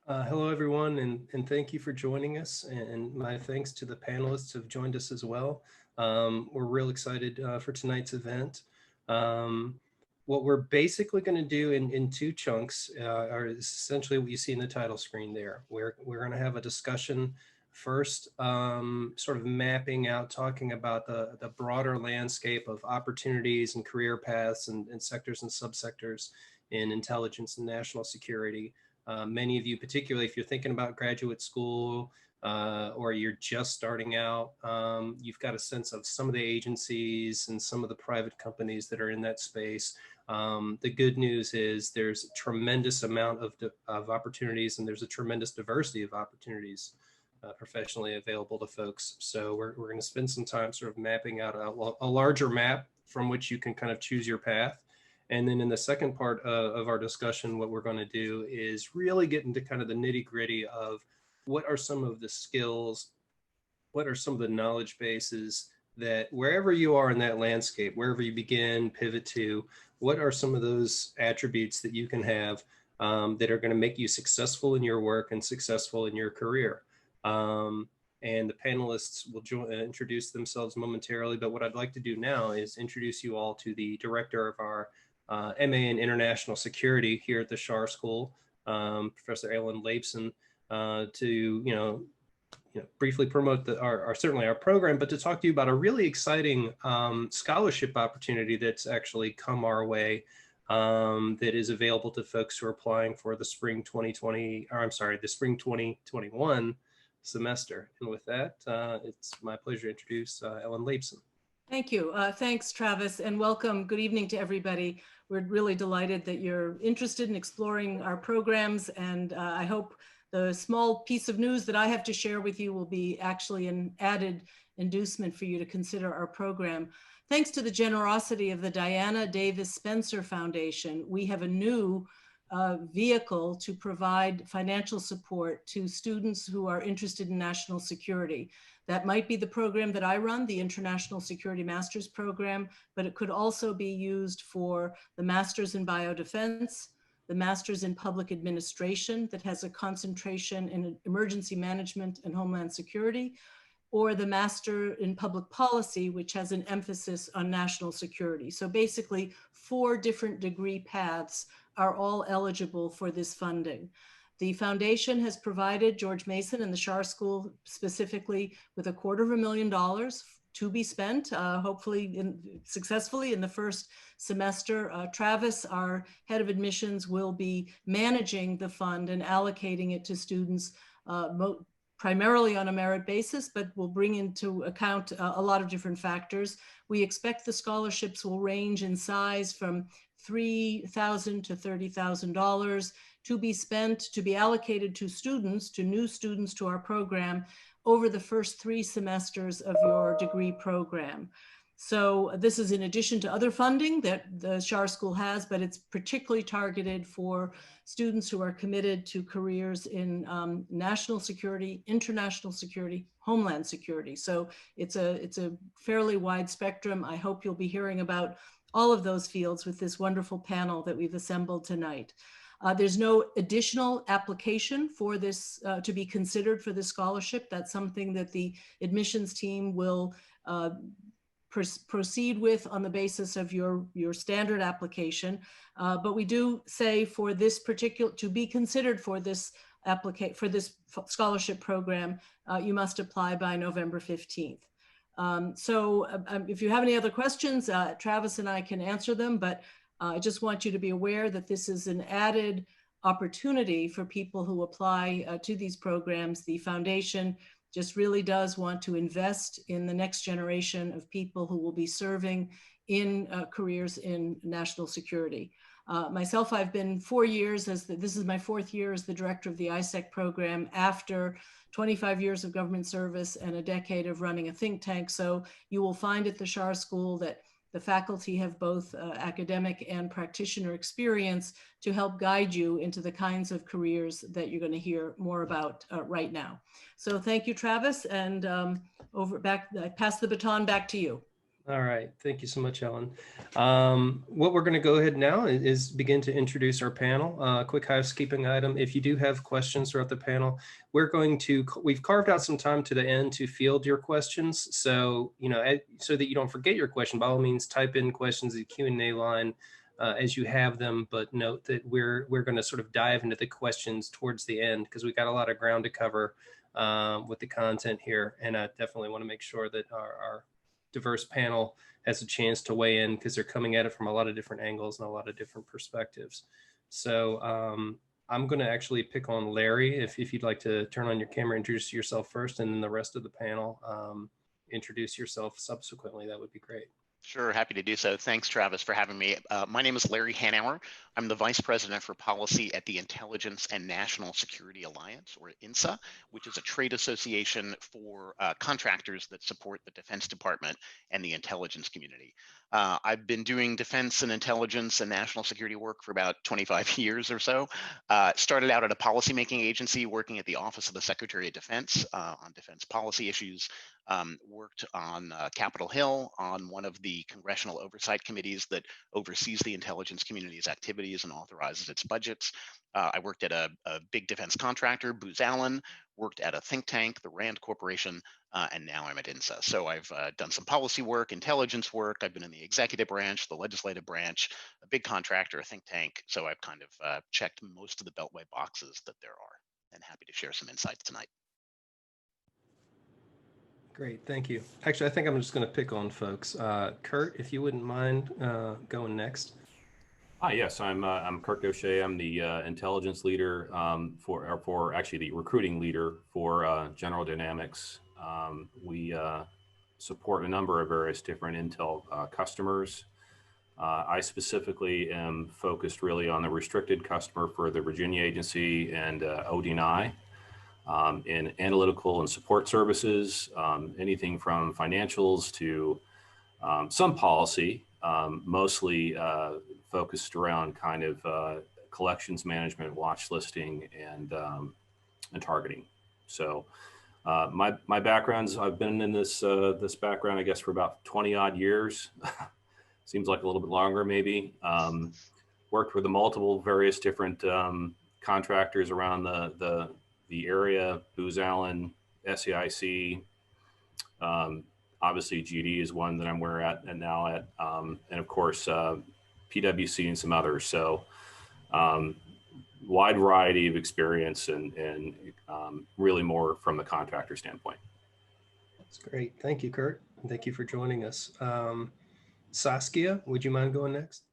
Hello, everyone, and thank you for joining us. And my thanks to the panelists who have joined us as well. We're real excited for tonight's event. What we're basically going to do in two chunks are essentially what you see in the title screen there. We're going to have a discussion first, sort of mapping out, talking about the broader landscape of opportunities and career paths and sectors and subsectors in intelligence and national security. Many of you, particularly if you're thinking about graduate school or you're just starting out, you've got a sense of some of the agencies and some of the private companies that are in that space. The good news is there's a tremendous amount of opportunities, and there's a tremendous diversity of opportunities professionally available to folks. So we're going to spend some time sort of mapping out a larger map from which you can kind of choose your path. And then in the second part of our discussion, what we're going to do is really get into kind of the nitty gritty of what are some of the skills, what are some of the knowledge bases that wherever you are in that landscape, wherever you begin, pivot to, what are some of those attributes that you can have that are going to make you successful in your work and successful in your career. And the panelists will introduce themselves momentarily, but what I'd like to do now is introduce you all to the director of our MA in International Security here at the Schar School, Professor Ellen Leibson, to briefly promote certainly our program, but to talk to you about a really exciting scholarship opportunity that's actually come our way that is available to folks who are applying for the spring 2021 semester. And with that, it's my pleasure to introduce Ellen Leibson. Thank you. Thanks, Travis, and welcome. Good evening to everybody. We're really delighted that you're interested in exploring our programs, and I hope the small piece of news that I have to share with you will be actually an added inducement for you to consider our program. Thanks to the generosity of the Diana Davis Spencer Foundation, we have a new vehicle to provide financial support to students who are interested in national security. That might be the program that I run, the International Security Master's Program, but it could also be used for the Master's in Biodefense, the Master's in Public Administration that has a concentration in emergency management and Homeland Security, or the Master in Public Policy, which has an emphasis on national security. So basically, 4 different degree paths are all eligible for this funding. The foundation has provided George Mason and the Schar School specifically with $250,000 to be spent, hopefully successfully in the first semester. Travis, our head of admissions, will be managing the fund and allocating it to students primarily on a merit basis, but we'll bring into account a lot of different factors. We expect the scholarships will range in size from $3,000 to $30,000 to be spent, to be allocated to students, to new students to our program over the first 3 semesters of your degree program. So this is in addition to other funding that the Schar School has, but it's particularly targeted for students who are committed to careers in national security, international security, homeland security. So it's a fairly wide spectrum. I hope you'll be hearing about all of those fields with this wonderful panel that we've assembled tonight. There's no additional application for this to be considered for this scholarship. That's something that the admissions team will proceed with on the basis of your standard application. But we do say for this particular, to be considered for this scholarship program, you must apply by November 15th. If you have any other questions, Travis and I can answer them, but I just want you to be aware that this is an added opportunity for people who apply to these programs. The foundation just really does want to invest in the next generation of people who will be serving in careers in national security. Myself, I've been 4 years this is my 4th year as the director of the ISEC program after 25 years of government service and a decade of running a think tank. So you will find at the Schar School that the faculty have both academic and practitioner experience to help guide you into the kinds of careers that you're going to hear more about right now. So thank you, Travis, and I pass the baton back to you. All right. Thank you so much, Ellen. What we're going to go ahead now is begin to introduce our panel. Quick housekeeping item. If you do have questions throughout the panel, we've carved out some time to the end to field your questions. So, so that you don't forget your question, by all means, type in questions in the Q&A line as you have them, but note that we're going to sort of dive into the questions towards the end because we've got a lot of ground to cover with the content here. And I definitely want to make sure that our diverse panel has a chance to weigh in because they're coming at it from a lot of different angles and a lot of different perspectives. So I'm going to actually pick on Larry if you'd like to turn on your camera, introduce yourself first, and then the rest of the panel introduce yourself subsequently. That would be great. Sure, happy to do so. Thanks, Travis, for having me. My name is Larry Hanauer. I'm the Vice President for Policy at the Intelligence and National Security Alliance, or INSA, which is a trade association for contractors that support the Defense Department and the intelligence community. I've been doing defense and intelligence and national security work for about 25 years or so. Started out at a policymaking agency working at the Office of the Secretary of Defense on defense policy issues. Worked on Capitol Hill on one of the congressional oversight committees that oversees the intelligence community's activities and authorizes its budgets. I worked at a big defense contractor, Booz Allen, worked at a think tank, the RAND Corporation, and now I'm at INSA. So I've done some policy work, intelligence work. I've been in the executive branch, the legislative branch, a big contractor, a think tank. So I've kind of checked most of the beltway boxes that there are, and happy to share some insights tonight. Great, thank you. Actually, I think I'm just going to pick on folks. Curt, if you wouldn't mind going next. Hi, yes, I'm Curt Gaucher. I'm the intelligence leader for actually the recruiting leader for General Dynamics. We support a number of various different intel customers. I specifically am focused really on the restricted customer for the Virginia Agency and ODNI. In analytical and support services, anything from financials to some policy, mostly focused around kind of collections management, watch listing, and targeting. So my backgrounds, I've been in this background, I guess, for about 20 odd years. Seems like a little bit longer, maybe. Worked with multiple various different contractors around the area, Booz Allen, SAIC, obviously GD is one that I'm where at and now at, and of course PwC and some others. So wide variety of experience and really more from the contractor standpoint. That's great. Thank you, Curt. And thank you for joining us. Saskia, would you mind going next?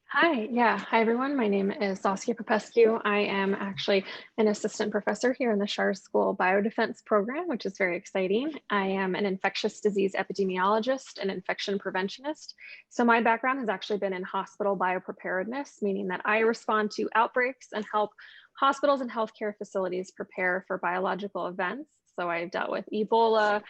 Hi, yeah. Hi, everyone. My name is Saskia Popescu. I am actually an assistant professor here in the Schar School Biodefense program, which is very exciting. I am an infectious disease epidemiologist and infection preventionist. So my background has actually been in hospital biopreparedness, meaning that I respond to outbreaks and help hospitals and healthcare facilities prepare for biological events. So I've dealt with Ebola,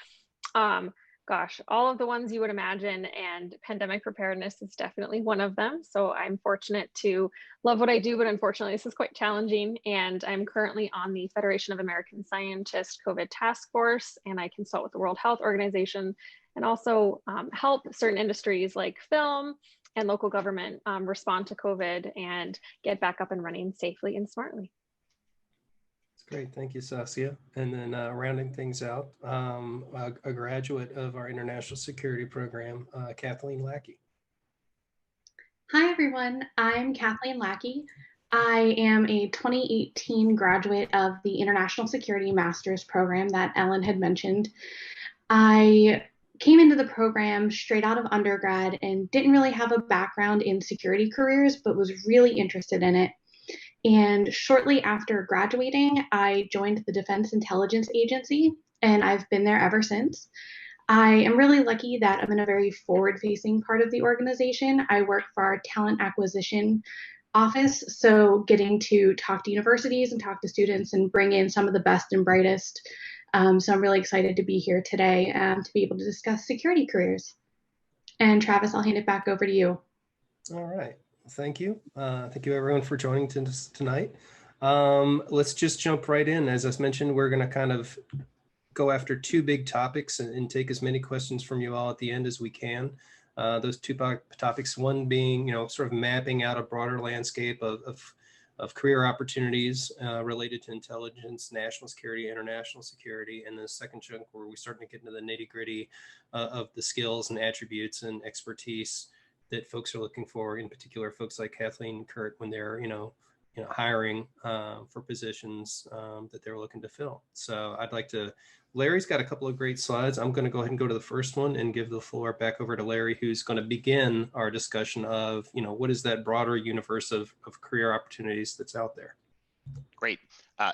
gosh, all of the ones you would imagine, and pandemic preparedness is definitely one of them. So I'm fortunate to love what I do, but unfortunately this is quite challenging. And I'm currently on the Federation of American Scientists COVID Task Force, and I consult with the World Health Organization and also help certain industries like film and local government respond to COVID and get back up and running safely and smartly. Great, thank you, Saskia. And then rounding things out, a graduate of our international security program, Kathleen Lackey. Hi, everyone. I'm Kathleen Lackey. I am a 2018 graduate of the International Security Master's program that Ellen had mentioned. I came into the program straight out of undergrad and didn't really have a background in security careers, but was really interested in it. And shortly after graduating, I joined the Defense Intelligence Agency, and I've been there ever since. I am really lucky that I'm in a very forward-facing part of the organization. I work for our talent acquisition office, so getting to talk to universities and talk to students and bring in some of the best and brightest. So I'm really excited to be here today to be able to discuss security careers. And Travis, I'll hand it back over to you. All right. Thank you. Thank you, everyone, for joining tonight. Let's just jump right in. As I mentioned, we're going to kind of go after two big topics and take as many questions from you all at the end as we can. Those two topics, one being, sort of mapping out a broader landscape of career opportunities related to intelligence, national security, international security, and the second chunk where we're starting to get into the nitty-gritty of the skills and attributes and expertise that folks are looking for, in particular folks like Kathleen and Curt, when they're hiring for positions that they're looking to fill. So I'd like to, Larry's got a couple of great slides. I'm going to go ahead and go to the first one and give the floor back over to Larry, who's going to begin our discussion of, what is that broader universe of career opportunities that's out there. Great.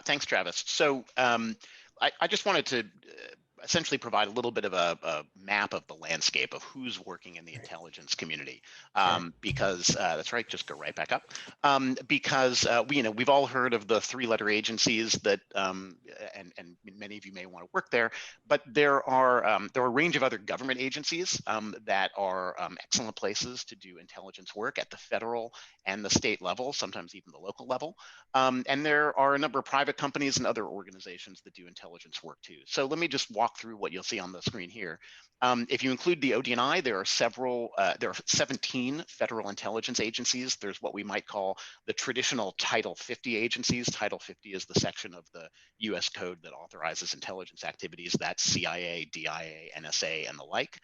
Thanks, Travis. So I just wanted to essentially provide a little bit of a map of the landscape of who's working in the intelligence community, because that's right. Just go right back up, because we've all heard of the three-letter agencies that, and many of you may want to work there, but there are a range of other government agencies that are excellent places to do intelligence work at the federal and the state level, sometimes even the local level, and there are a number of private companies and other organizations that do intelligence work too. So let me just walk through what you'll see on the screen here. If you include the ODNI, there are 17 federal intelligence agencies. There's what we might call the traditional Title 50 agencies. Title 50 is the section of the US Code that authorizes intelligence activities. That's CIA, DIA, NSA, and the like.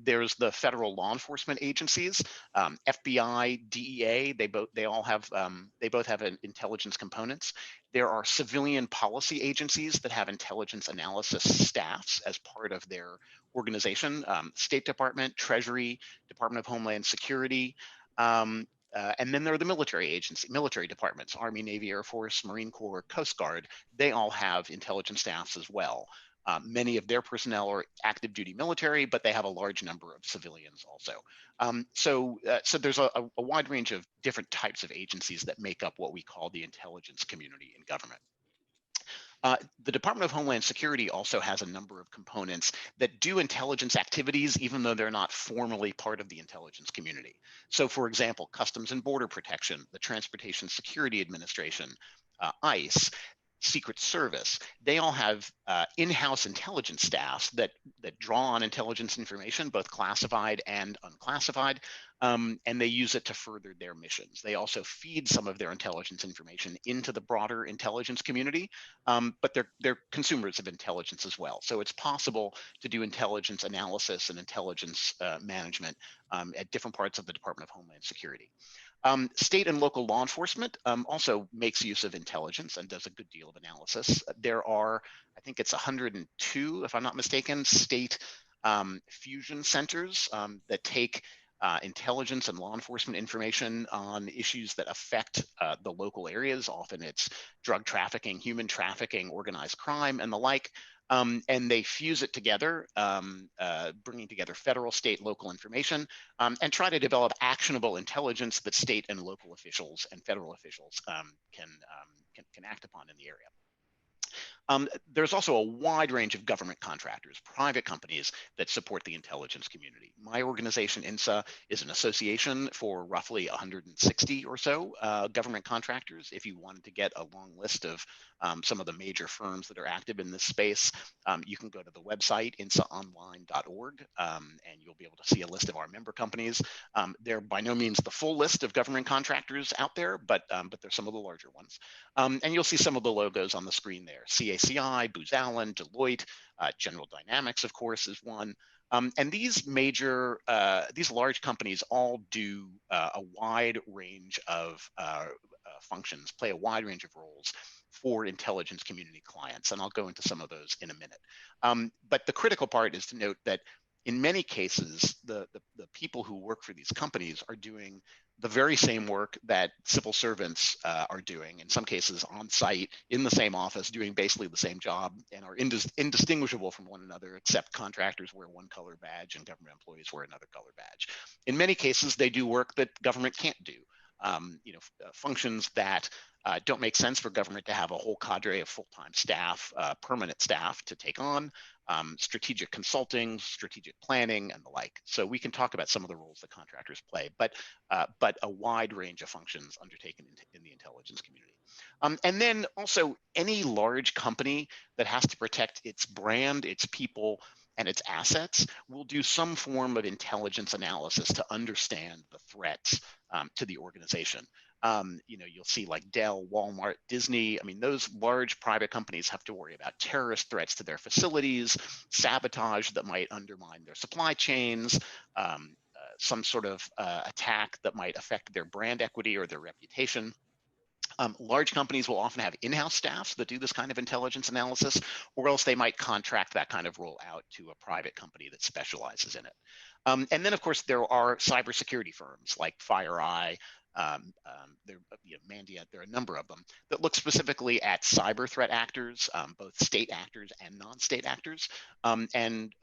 There's the federal law enforcement agencies, FBI, DEA. They both have intelligence components. There are civilian policy agencies that have intelligence analysis staffs as part of their organization. State Department, Treasury, Department of Homeland Security. And then there are the military departments, Army, Navy, Air Force, Marine Corps, Coast Guard. They all have intelligence staffs as well. Many of their personnel are active duty military, but they have a large number of civilians also. So there's a wide range of different types of agencies that make up what we call the intelligence community in government. The Department of Homeland Security also has a number of components that do intelligence activities, even though they're not formally part of the intelligence community. So for example, Customs and Border Protection, the Transportation Security Administration, ICE, Secret Service, they all have in-house intelligence staffs that draw on intelligence information, both classified and unclassified, and they use it to further their missions. They also feed some of their intelligence information into the broader intelligence community, but they're consumers of intelligence as well. So it's possible to do intelligence analysis and intelligence management at different parts of the Department of Homeland Security. State and local law enforcement also makes use of intelligence and does a good deal of analysis. There are, I think it's 102, if I'm not mistaken, state fusion centers that take intelligence and law enforcement information on issues that affect the local areas. Often it's drug trafficking, human trafficking, organized crime, and the like. And they fuse it together, bringing together federal, state, local information, and try to develop actionable intelligence that state and local officials and federal officials can act upon in the area. There's also a wide range of government contractors, private companies that support the intelligence community. My organization, INSA, is an association for roughly 160 or so government contractors. If you wanted to get a long list of some of the major firms that are active in this space, you can go to the website, insaonline.org, and you'll be able to see a list of our member companies. They're by no means the full list of government contractors out there, but they're some of the larger ones. And you'll see some of the logos on the screen there. CACI, Booz Allen, Deloitte, General Dynamics, of course, is one. And these large companies all do a wide range of functions, play a wide range of roles for intelligence community clients. And I'll go into some of those in a minute. But the critical part is to note that in many cases, the people who work for these companies are doing the very same work that civil servants are doing, in some cases on site, in the same office, doing basically the same job, and are indistinguishable from one another, except contractors wear one color badge and government employees wear another color badge. In many cases, they do work that government can't do. Functions that don't make sense for government to have a whole cadre of full-time staff, permanent staff to take on. strategic consulting, strategic planning, and the like. So we can talk about some of the roles that contractors play, but a wide range of functions undertaken in the intelligence community. And then also any large company that has to protect its brand, its people, and its assets will do some form of intelligence analysis to understand the threats to the organization. You'll see like Dell, Walmart, Disney. I mean, those large private companies have to worry about terrorist threats to their facilities, sabotage that might undermine their supply chains, some sort of attack that might affect their brand equity or their reputation. Large companies will often have in-house staffs that do this kind of intelligence analysis, or else they might contract that kind of role out to a private company that specializes in it. And then, of course, there are cybersecurity firms like FireEye, Mandiant, there are a number of them that look specifically at cyber threat actors, both state actors and non-state actors, and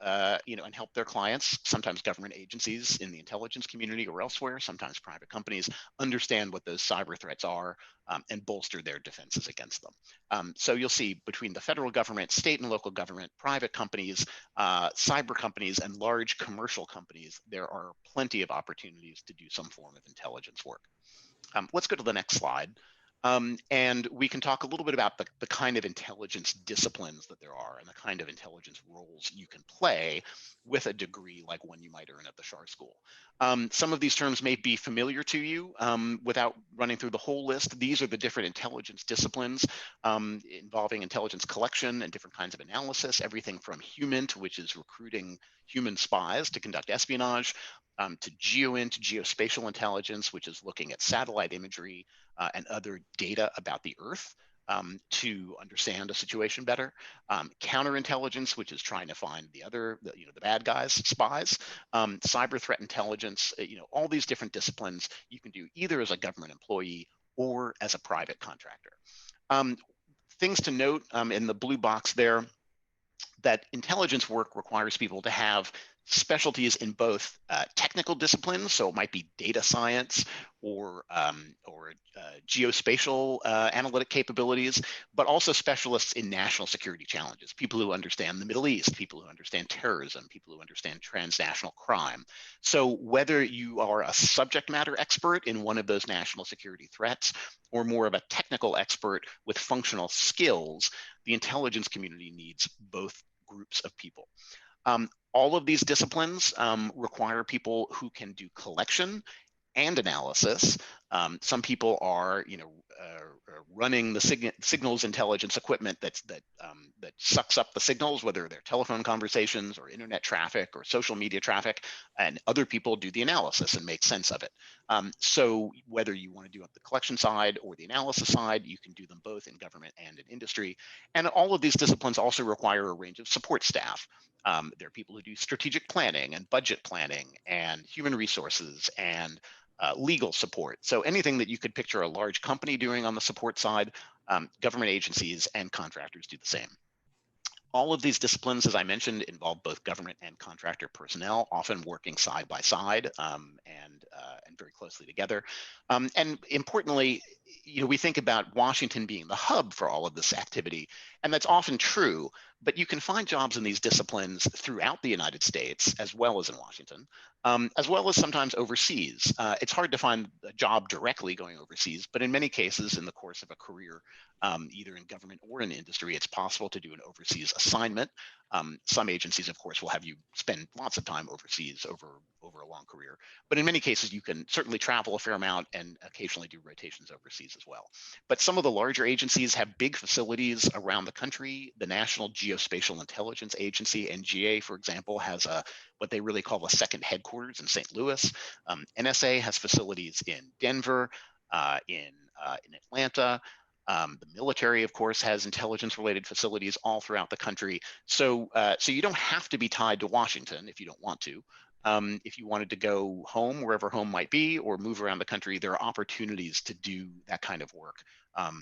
help their clients, sometimes government agencies in the intelligence community or elsewhere, sometimes private companies, understand what those cyber threats are and bolster their defenses against them. So you'll see between the federal government, state and local government, private companies, cyber companies, and large commercial companies, there are plenty of opportunities to do some form of intelligence work. Let's go to the next slide. And we can talk a little bit about the kind of intelligence disciplines that there are and the kind of intelligence roles you can play with a degree like one you might earn at the Schar School. Some of these terms may be familiar to you without running through the whole list. These are the different intelligence disciplines involving intelligence collection and different kinds of analysis, everything from HUMINT, which is recruiting human spies to conduct espionage, to GeoInt, geospatial intelligence, which is looking at satellite imagery and other data about the Earth to understand a situation better. Counterintelligence, which is trying to find the bad guys, spies. Cyber threat intelligence, all these different disciplines you can do either as a government employee or as a private contractor. Things to note in the blue box there, that intelligence work requires people to have specialties in both technical disciplines, so it might be data science or geospatial analytic capabilities, but also specialists in national security challenges, people who understand the Middle East, people who understand terrorism, people who understand transnational crime. So whether you are a subject matter expert in one of those national security threats or more of a technical expert with functional skills, the intelligence community needs both groups of people. All of these disciplines require people who can do collection and analysis. Some people are, running the signals intelligence equipment that sucks up the signals, whether they're telephone conversations or internet traffic or social media traffic, and other people do the analysis and make sense of it. So whether you want to do the collection side or the analysis side, you can do them both in government and in industry. And all of these disciplines also require a range of support staff. There are people who do strategic planning and budget planning and human resources and legal support. So anything that you could picture a large company doing on the support side, government agencies and contractors do the same. All of these disciplines, as I mentioned, involve both government and contractor personnel, often working side by side and very closely together. And importantly, we think about Washington being the hub for all of this activity, and that's often true, but you can find jobs in these disciplines throughout the United States, as well as in Washington, as well as sometimes overseas. It's hard to find a job directly going overseas, but in many cases in the course of a career, either in government or in industry, it's possible to do an overseas assignment. Some agencies, of course, will have you spend lots of time overseas over a long career, but in many cases, you can certainly travel a fair amount and occasionally do rotations overseas as well. But some of the larger agencies have big facilities around the country. The National Geospatial Intelligence Agency, NGA, for example, has what they really call a second headquarters in St. Louis. NSA has facilities in Denver, in Atlanta. The military, of course, has intelligence-related facilities all throughout the country. So you don't have to be tied to Washington if you don't want to. If you wanted to go home, wherever home might be, or move around the country, there are opportunities to do that kind of work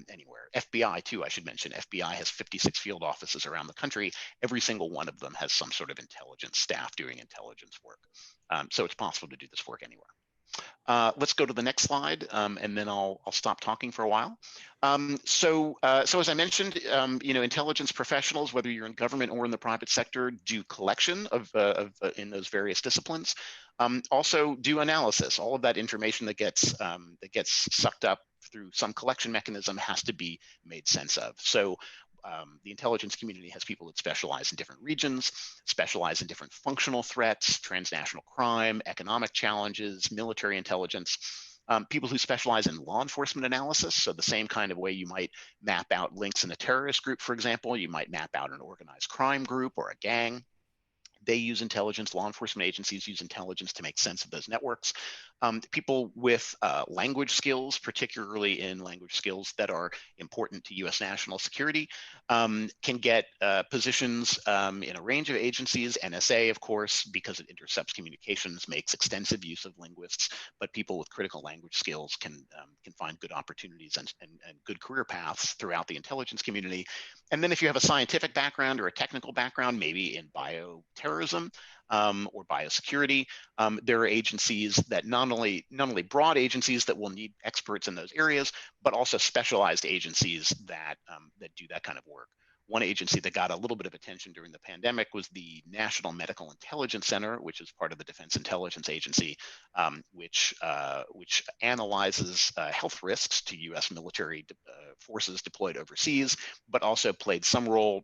anywhere. FBI, too, I should mention. FBI has 56 field offices around the country. Every single one of them has some sort of intelligence staff doing intelligence work. So it's possible to do this work anywhere. Let's go to the next slide, and then I'll stop talking for a while. So as I mentioned, intelligence professionals, whether you're in government or in the private sector, do collection of in those various disciplines. Also do analysis. All of that information that gets sucked up through some collection mechanism has to be made sense of. So the intelligence community has people that specialize in different regions, specialize in different functional threats, transnational crime, economic challenges, military intelligence, people who specialize in law enforcement analysis. So the same kind of way you might map out links in a terrorist group, for example, you might map out an organized crime group or a gang. They use intelligence, law enforcement agencies use intelligence to make sense of those networks. People with language skills, particularly in language skills that are important to US national security, can get positions in a range of agencies. NSA, of course, because it intercepts communications, makes extensive use of linguists, but people with critical language skills can find good opportunities and good career paths throughout the intelligence community. And then if you have a scientific background or a technical background, maybe in bioterrorism or biosecurity, there are agencies that not only broad agencies that will need experts in those areas, but also specialized agencies that do that kind of work. One agency that got a little bit of attention during the pandemic was the National Medical Intelligence Center, which is part of the Defense Intelligence Agency, which analyzes health risks to US military forces deployed overseas, but also played some role,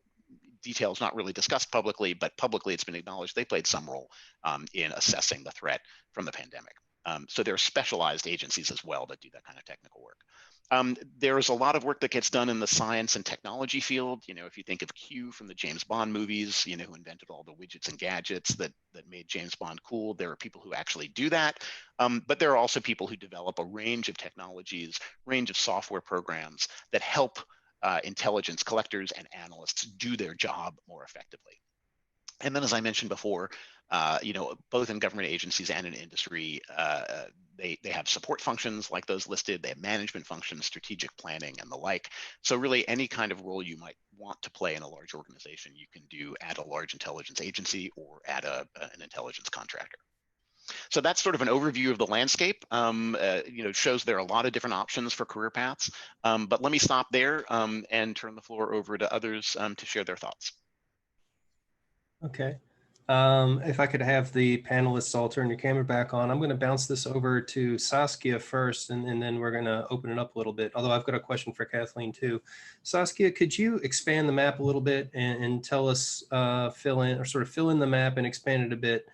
details not really discussed publicly, but publicly it's been acknowledged they played some role in assessing the threat from the pandemic. So there are specialized agencies as well that do that kind of technical work. There's a lot of work that gets done in the science and technology field. If you think of Q from the James Bond movies, who invented all the widgets and gadgets that made James Bond cool, there are people who actually do that. But there are also people who develop a range of technologies, range of software programs that help intelligence collectors and analysts do their job more effectively. And then, as I mentioned before, both in government agencies and in industry, they have support functions like those listed. They have management functions, strategic planning, and the like. So really, any kind of role you might want to play in a large organization, you can do at a large intelligence agency or at an intelligence contractor. So that's sort of an overview of the landscape. Shows there are a lot of different options for career paths. But let me stop there and turn the floor over to others to share their thoughts. Okay. If I could have the panelists all turn your camera back on, I'm going to bounce this over to Saskia first, and then we're going to open it up a little bit. Although I've got a question for Kathleen too. Saskia, could you expand the map a little bit and tell us, fill in the map and expand it a bit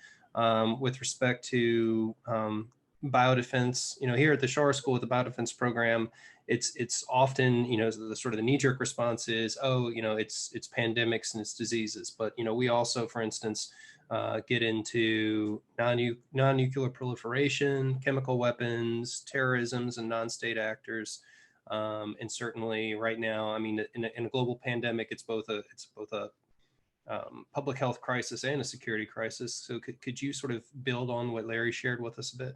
with respect to biodefense? Here at the Schar School with the biodefense program, it's often, the sort of the knee-jerk response is, oh, it's pandemics and it's diseases. But, we also, for instance, get into non-nuclear proliferation, chemical weapons, terrorisms, and non-state actors. And certainly right now, in a global pandemic, it's both a public health crisis and a security crisis. So could you sort of build on what Larry shared with us a bit?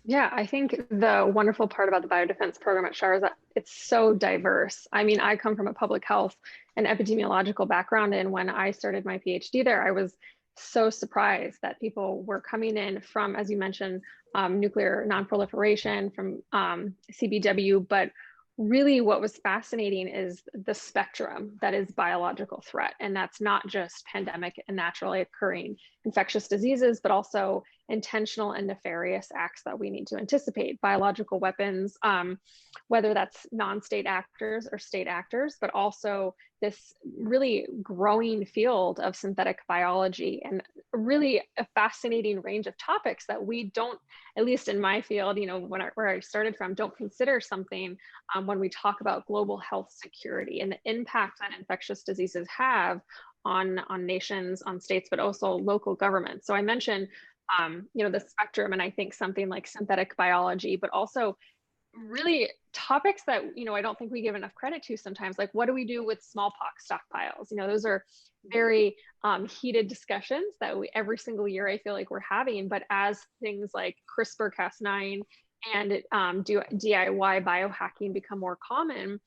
Yeah, I think the wonderful part about the biodefense program at Schar is that it's so diverse. I come from a public health and epidemiological background, and when I started my PhD there, I was so surprised that people were coming in from, as you mentioned, nuclear non-proliferation, from CBW, but really what was fascinating is the spectrum that is biological threat. And that's not just pandemic and naturally occurring infectious diseases, but also intentional and nefarious acts that we need to anticipate. Biological weapons, whether that's non-state actors or state actors, but also this really growing field of synthetic biology, and really a fascinating range of topics that we don't, at least in my field, where I started from, don't consider something when we talk about global health security and the impact that infectious diseases have on nations, on states, but also local governments. So I mentioned, the spectrum, and I think something like synthetic biology, but also really topics that, I don't think we give enough credit to sometimes, like what do we do with smallpox stockpiles? Those are very heated discussions that every single year I feel like we're having, but as things like CRISPR-Cas9 and DIY biohacking become more common,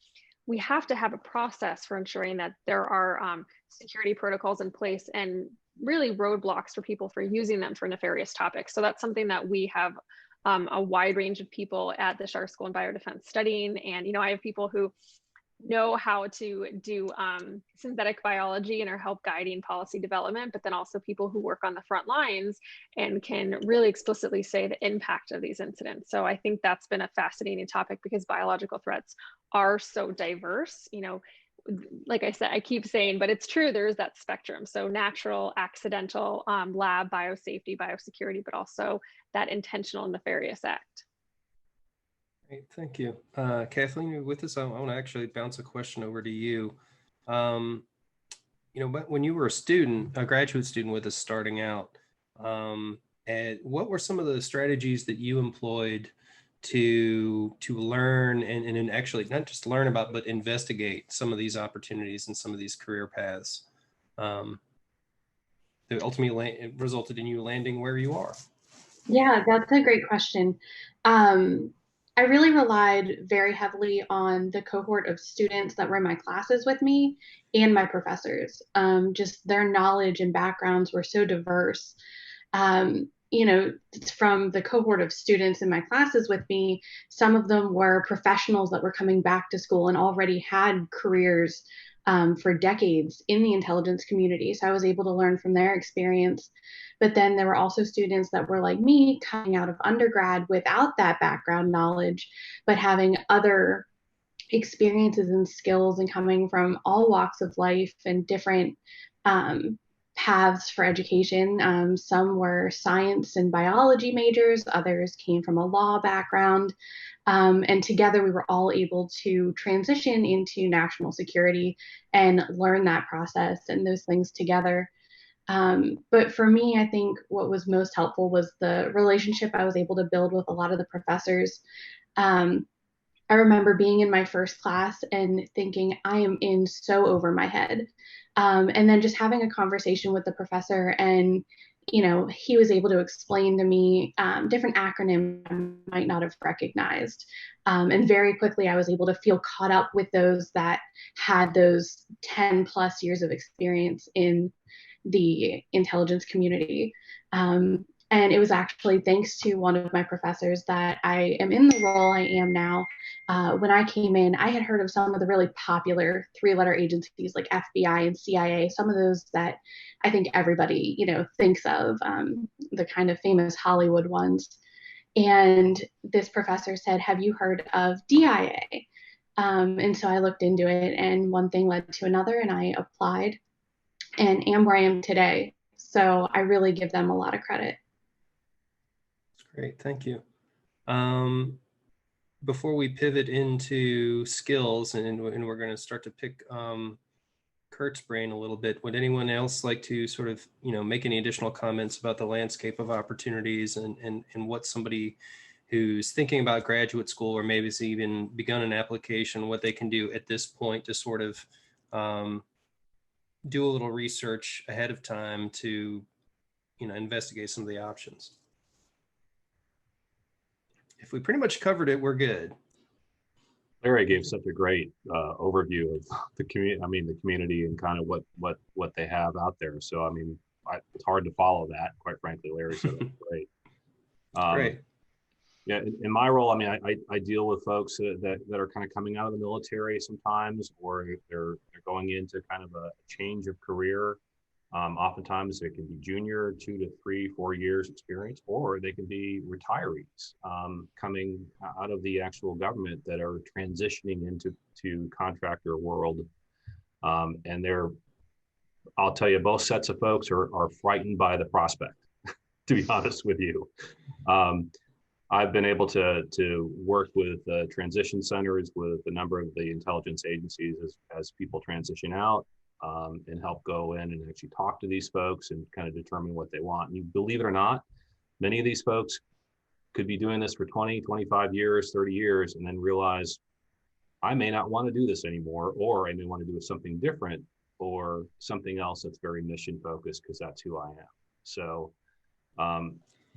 we have to have a process for ensuring that there are security protocols in place and really roadblocks for people for using them for nefarious topics. So that's something that we have a wide range of people at the Schar School in Biodefense studying. And, I have people who know how to do synthetic biology and are help guiding policy development, but then also people who work on the front lines and can really explicitly say the impact of these incidents. So I think that's been a fascinating topic because biological threats are so diverse. Like I said, I keep saying, but it's true, there is that spectrum. So natural, accidental, lab, biosafety, biosecurity, but also that intentional nefarious act. Great, thank you. Kathleen, you're with us. I want to actually bounce a question over to you. When you were a graduate student with us starting out, and what were some of the strategies that you employed to learn and actually not just learn about, but investigate some of these opportunities and some of these career paths that ultimately resulted in you landing where you are? Yeah, that's a great question. I really relied very heavily on the cohort of students that were in my classes with me and my professors. Just their knowledge and backgrounds were so diverse. From the cohort of students in my classes with me, some of them were professionals that were coming back to school and already had careers for decades in the intelligence community. So I was able to learn from their experience. But then there were also students that were like me, coming out of undergrad without that background knowledge, but having other experiences and skills and coming from all walks of life and different paths for education. Some were science and biology majors, others came from a law background. And together we were all able to transition into national security and learn that process and those things together. But for me, I think what was most helpful was the relationship I was able to build with a lot of the professors. I remember being in my first class and thinking, I am in so over my head. And then just having a conversation with the professor, and he was able to explain to me different acronyms I might not have recognized. And very quickly, I was able to feel caught up with those that had those 10 plus years of experience in the intelligence community. And it was actually thanks to one of my professors that I am in the role I am now. When I came in, I had heard of some of the really popular three-letter agencies like FBI and CIA, some of those that I think everybody, thinks of, the kind of famous Hollywood ones. And this professor said, have you heard of DIA? And so I looked into it, and one thing led to another, and I applied and am where I am today. So I really give them a lot of credit. That's great, thank you. Before we pivot into skills, and we're going to start to pick Curt's brain a little bit, would anyone else like to sort of, make any additional comments about the landscape of opportunities and what somebody who's thinking about graduate school or maybe has even begun an application, what they can do at this point to sort of do a little research ahead of time to, investigate some of the options? If we pretty much covered it, we're good. Larry gave such a great overview of the community. The community and kind of what they have out there. So, it's hard to follow that, quite frankly. Larry said it was great. Great. Yeah, in my role, I deal with folks that are kind of coming out of the military sometimes, or they're going into kind of a change of career. Oftentimes it can be junior, 2 to 3, 4 years experience, or they can be retirees coming out of the actual government that are transitioning into contractor world. And I'll tell you, both sets of folks are frightened by the prospect, to be honest with you. I've been able to work with transition centers with a number of the intelligence agencies as people transition out, and help go in and actually talk to these folks and kind of determine what they want. And you believe it or not, many of these folks could be doing this for 20, 25 years, 30 years, and then realize I may not want to do this anymore, or I may want to do something different or something else that's very mission focused because that's who I am. So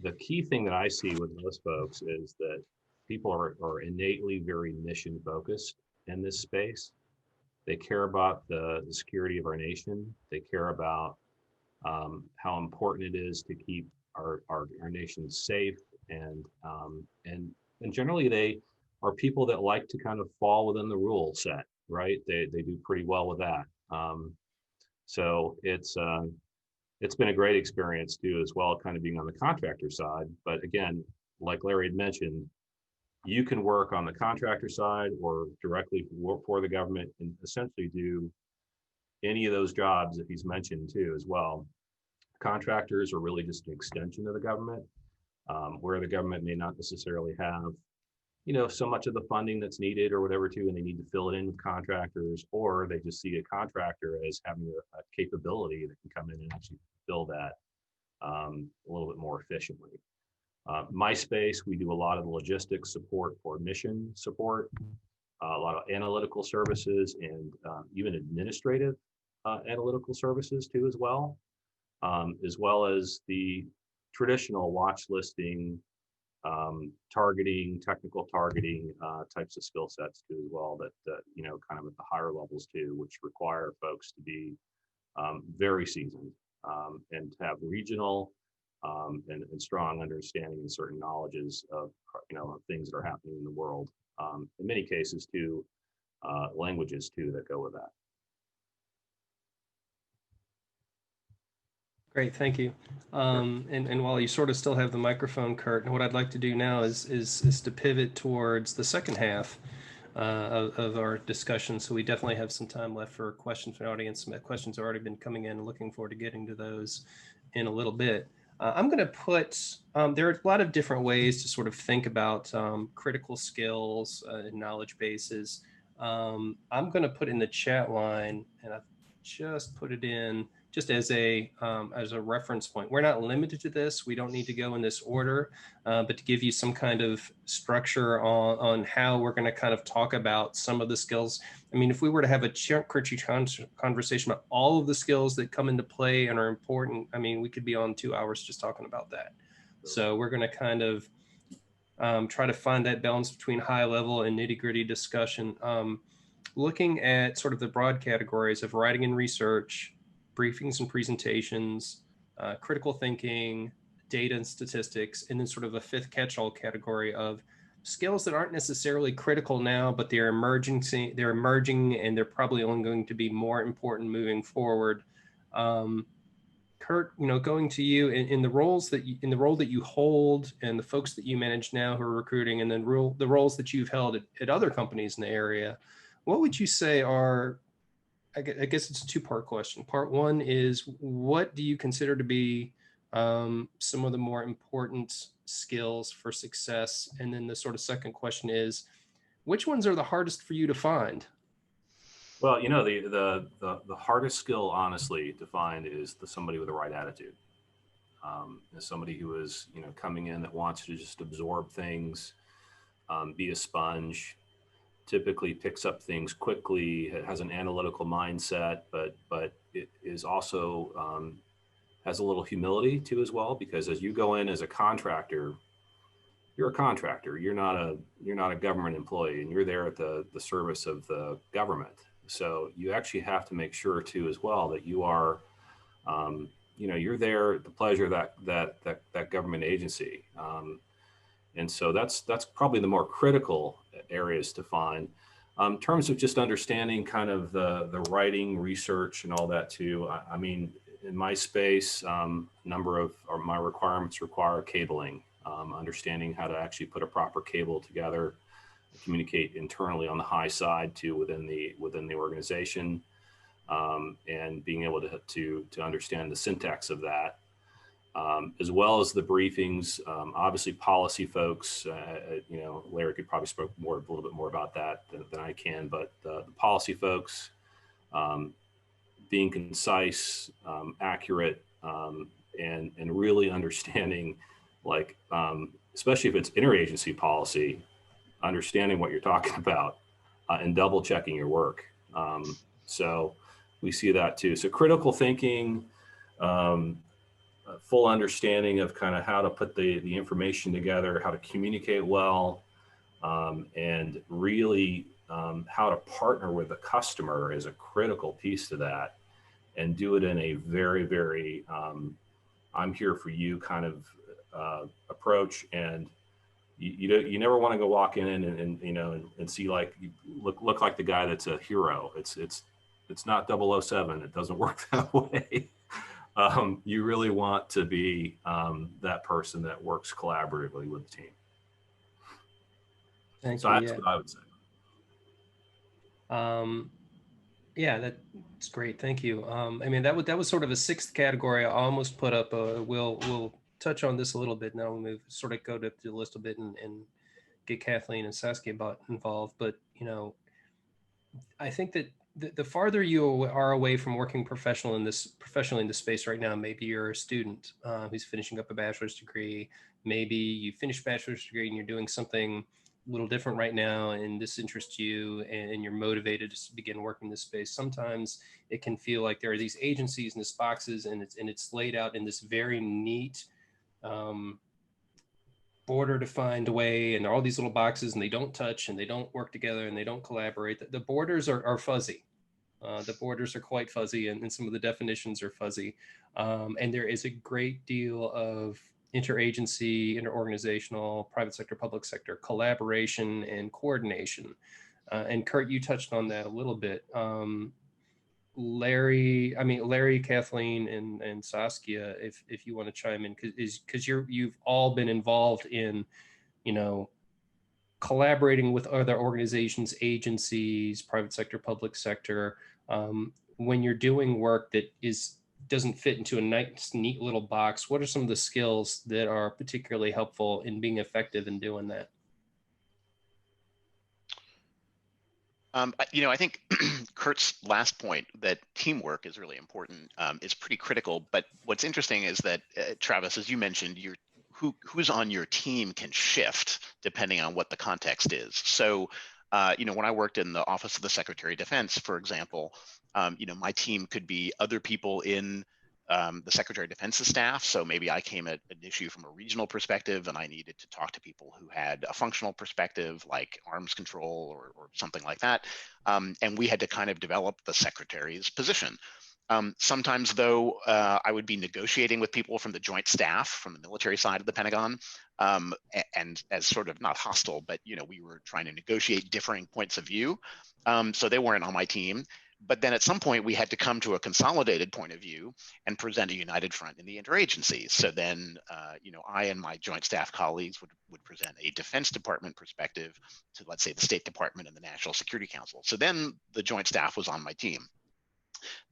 the key thing that I see with most folks is that people are innately very mission focused in this space. They care about the security of our nation. They care about how important it is to keep our nation safe And generally they are people that like to kind of fall within the rule set, right? They do pretty well with that. So it's been a great experience too, as well, kind of being on the contractor side. But again, like Larry had mentioned, you can work on the contractor side or directly work for the government and essentially do any of those jobs that he's mentioned too as well. Contractors are really just an extension of the government, where the government may not necessarily have, so much of the funding that's needed or whatever too, and they need to fill it in with contractors, or they just see a contractor as having a capability that can come in and actually fill that a little bit more efficiently. My space, we do a lot of the logistics support for mission support, a lot of analytical services, and even administrative analytical services too as well as the traditional watch listing, targeting, technical targeting types of skill sets too as well, that kind of at the higher levels too, which require folks to be very seasoned and to have regional and strong understanding and certain knowledges of of things that are happening in the world. In many cases too, languages too that go with that. Great, thank you. And while you sort of still have the microphone, Curt, what I'd like to do now is to pivot towards the second half of our discussion. So we definitely have some time left for questions from the audience. Some questions have already been coming in, and looking forward to getting to those in a little bit. I'm going to put, there are a lot of different ways to sort of think about critical skills and knowledge bases. I'm going to put in the chat line, and I've just put it in just as a reference point. We're not limited to this. We don't need to go in this order, but to give you some kind of structure on how we're going to kind of talk about some of the skills. I mean, if we were to have a conversation about all of the skills that come into play and are important, I mean, we could be on 2 hours just talking about that. So we're going to kind of try to find that balance between high level and nitty gritty discussion. Looking at sort of the broad categories of writing and research, briefings and presentations, critical thinking, data and statistics, and then sort of a fifth catch-all category of skills that aren't necessarily critical now, but they're emerging, and they're probably only going to be more important moving forward. Curt, going to you in the role that you hold, and the folks that you manage now who are recruiting, and then the roles that you've held at other companies in the area, what would you say are, I guess it's a two-part question. Part one is, what do you consider to be some of the more important skills for success? And then the sort of second question is, which ones are the hardest for you to find? Well, the hardest skill, honestly, to find is somebody with the right attitude. Somebody who is, coming in that wants to just absorb things, be a sponge, typically picks up things quickly, it has an analytical mindset, but it is also has a little humility too as well, because as you go in as a contractor, you're a contractor. You're not a government employee, and you're there at the service of the government. So you actually have to make sure too as well that you are, you're there at the pleasure of that government agency. And so that's probably the more critical areas to find. In terms of just understanding kind of the writing, research, and all that too. I mean, in my space, number of my requirements require cabling, understanding how to actually put a proper cable together, communicate internally on the high side to within the organization, and being able to understand the syntax of that. As well as the briefings, obviously policy folks, Larry could probably speak a little bit more about that than I can, but the policy folks, being concise, accurate, and really understanding, like, especially if it's interagency policy, understanding what you're talking about, and double checking your work. So we see that too. So critical thinking, full understanding of kind of how to put the information together, how to communicate well, and really how to partner with the customer is a critical piece to that, and do it in a very, very I'm here for you kind of approach, and you never want to go walk in and see like you look like the guy that's a hero. It's not 007. It doesn't work that way. You really want to be that person that works collaboratively with the team. Thank so you. That's Yeah. what I would say. Yeah, that's great. Thank you. I mean, that was sort of a sixth category. I almost put up. We'll touch on this a little bit now. We'll sort of go to the list a bit and get Kathleen and Saskia involved. But I think that the farther you are away from working professionally in this space right now, maybe you're a student who's finishing up a bachelor's degree. Maybe you finished a bachelor's degree and you're doing something a little different right now, and this interests you, and you're motivated to begin working in this space. Sometimes it can feel like there are these agencies and these boxes, and it's laid out in this very neat, border defined way, and all these little boxes, and they don't touch, and they don't work together, and they don't collaborate. The borders are fuzzy. The borders are quite fuzzy, and some of the definitions are fuzzy. And there is a great deal of interagency, interorganizational, private sector, public sector collaboration and coordination. And Curt, you touched on that a little bit. Larry, Kathleen, and Saskia, if you want to chime in, because you've all been involved in, collaborating with other organizations, agencies, private sector, public sector, when you're doing work that doesn't fit into a nice, neat little box. What are some of the skills that are particularly helpful in being effective in doing that? I think Curt's last point, that teamwork is really important, is pretty critical. But what's interesting is that, Travis, as you mentioned, who's on your team can shift depending on what the context is. So, when I worked in the Office of the Secretary of Defense, for example, my team could be other people in the Secretary of Defense's staff. So maybe I came at an issue from a regional perspective, and I needed to talk to people who had a functional perspective, like arms control or something like that. And we had to kind of develop the Secretary's position. Sometimes, though, I would be negotiating with people from the Joint Staff, from the military side of the Pentagon, and as sort of not hostile, but we were trying to negotiate differing points of view. So they weren't on my team. But then at some point, we had to come to a consolidated point of view and present a united front in the interagency. So then, I and my Joint Staff colleagues would present a Defense Department perspective to, let's say, the State Department and the National Security Council. So then the Joint Staff was on my team.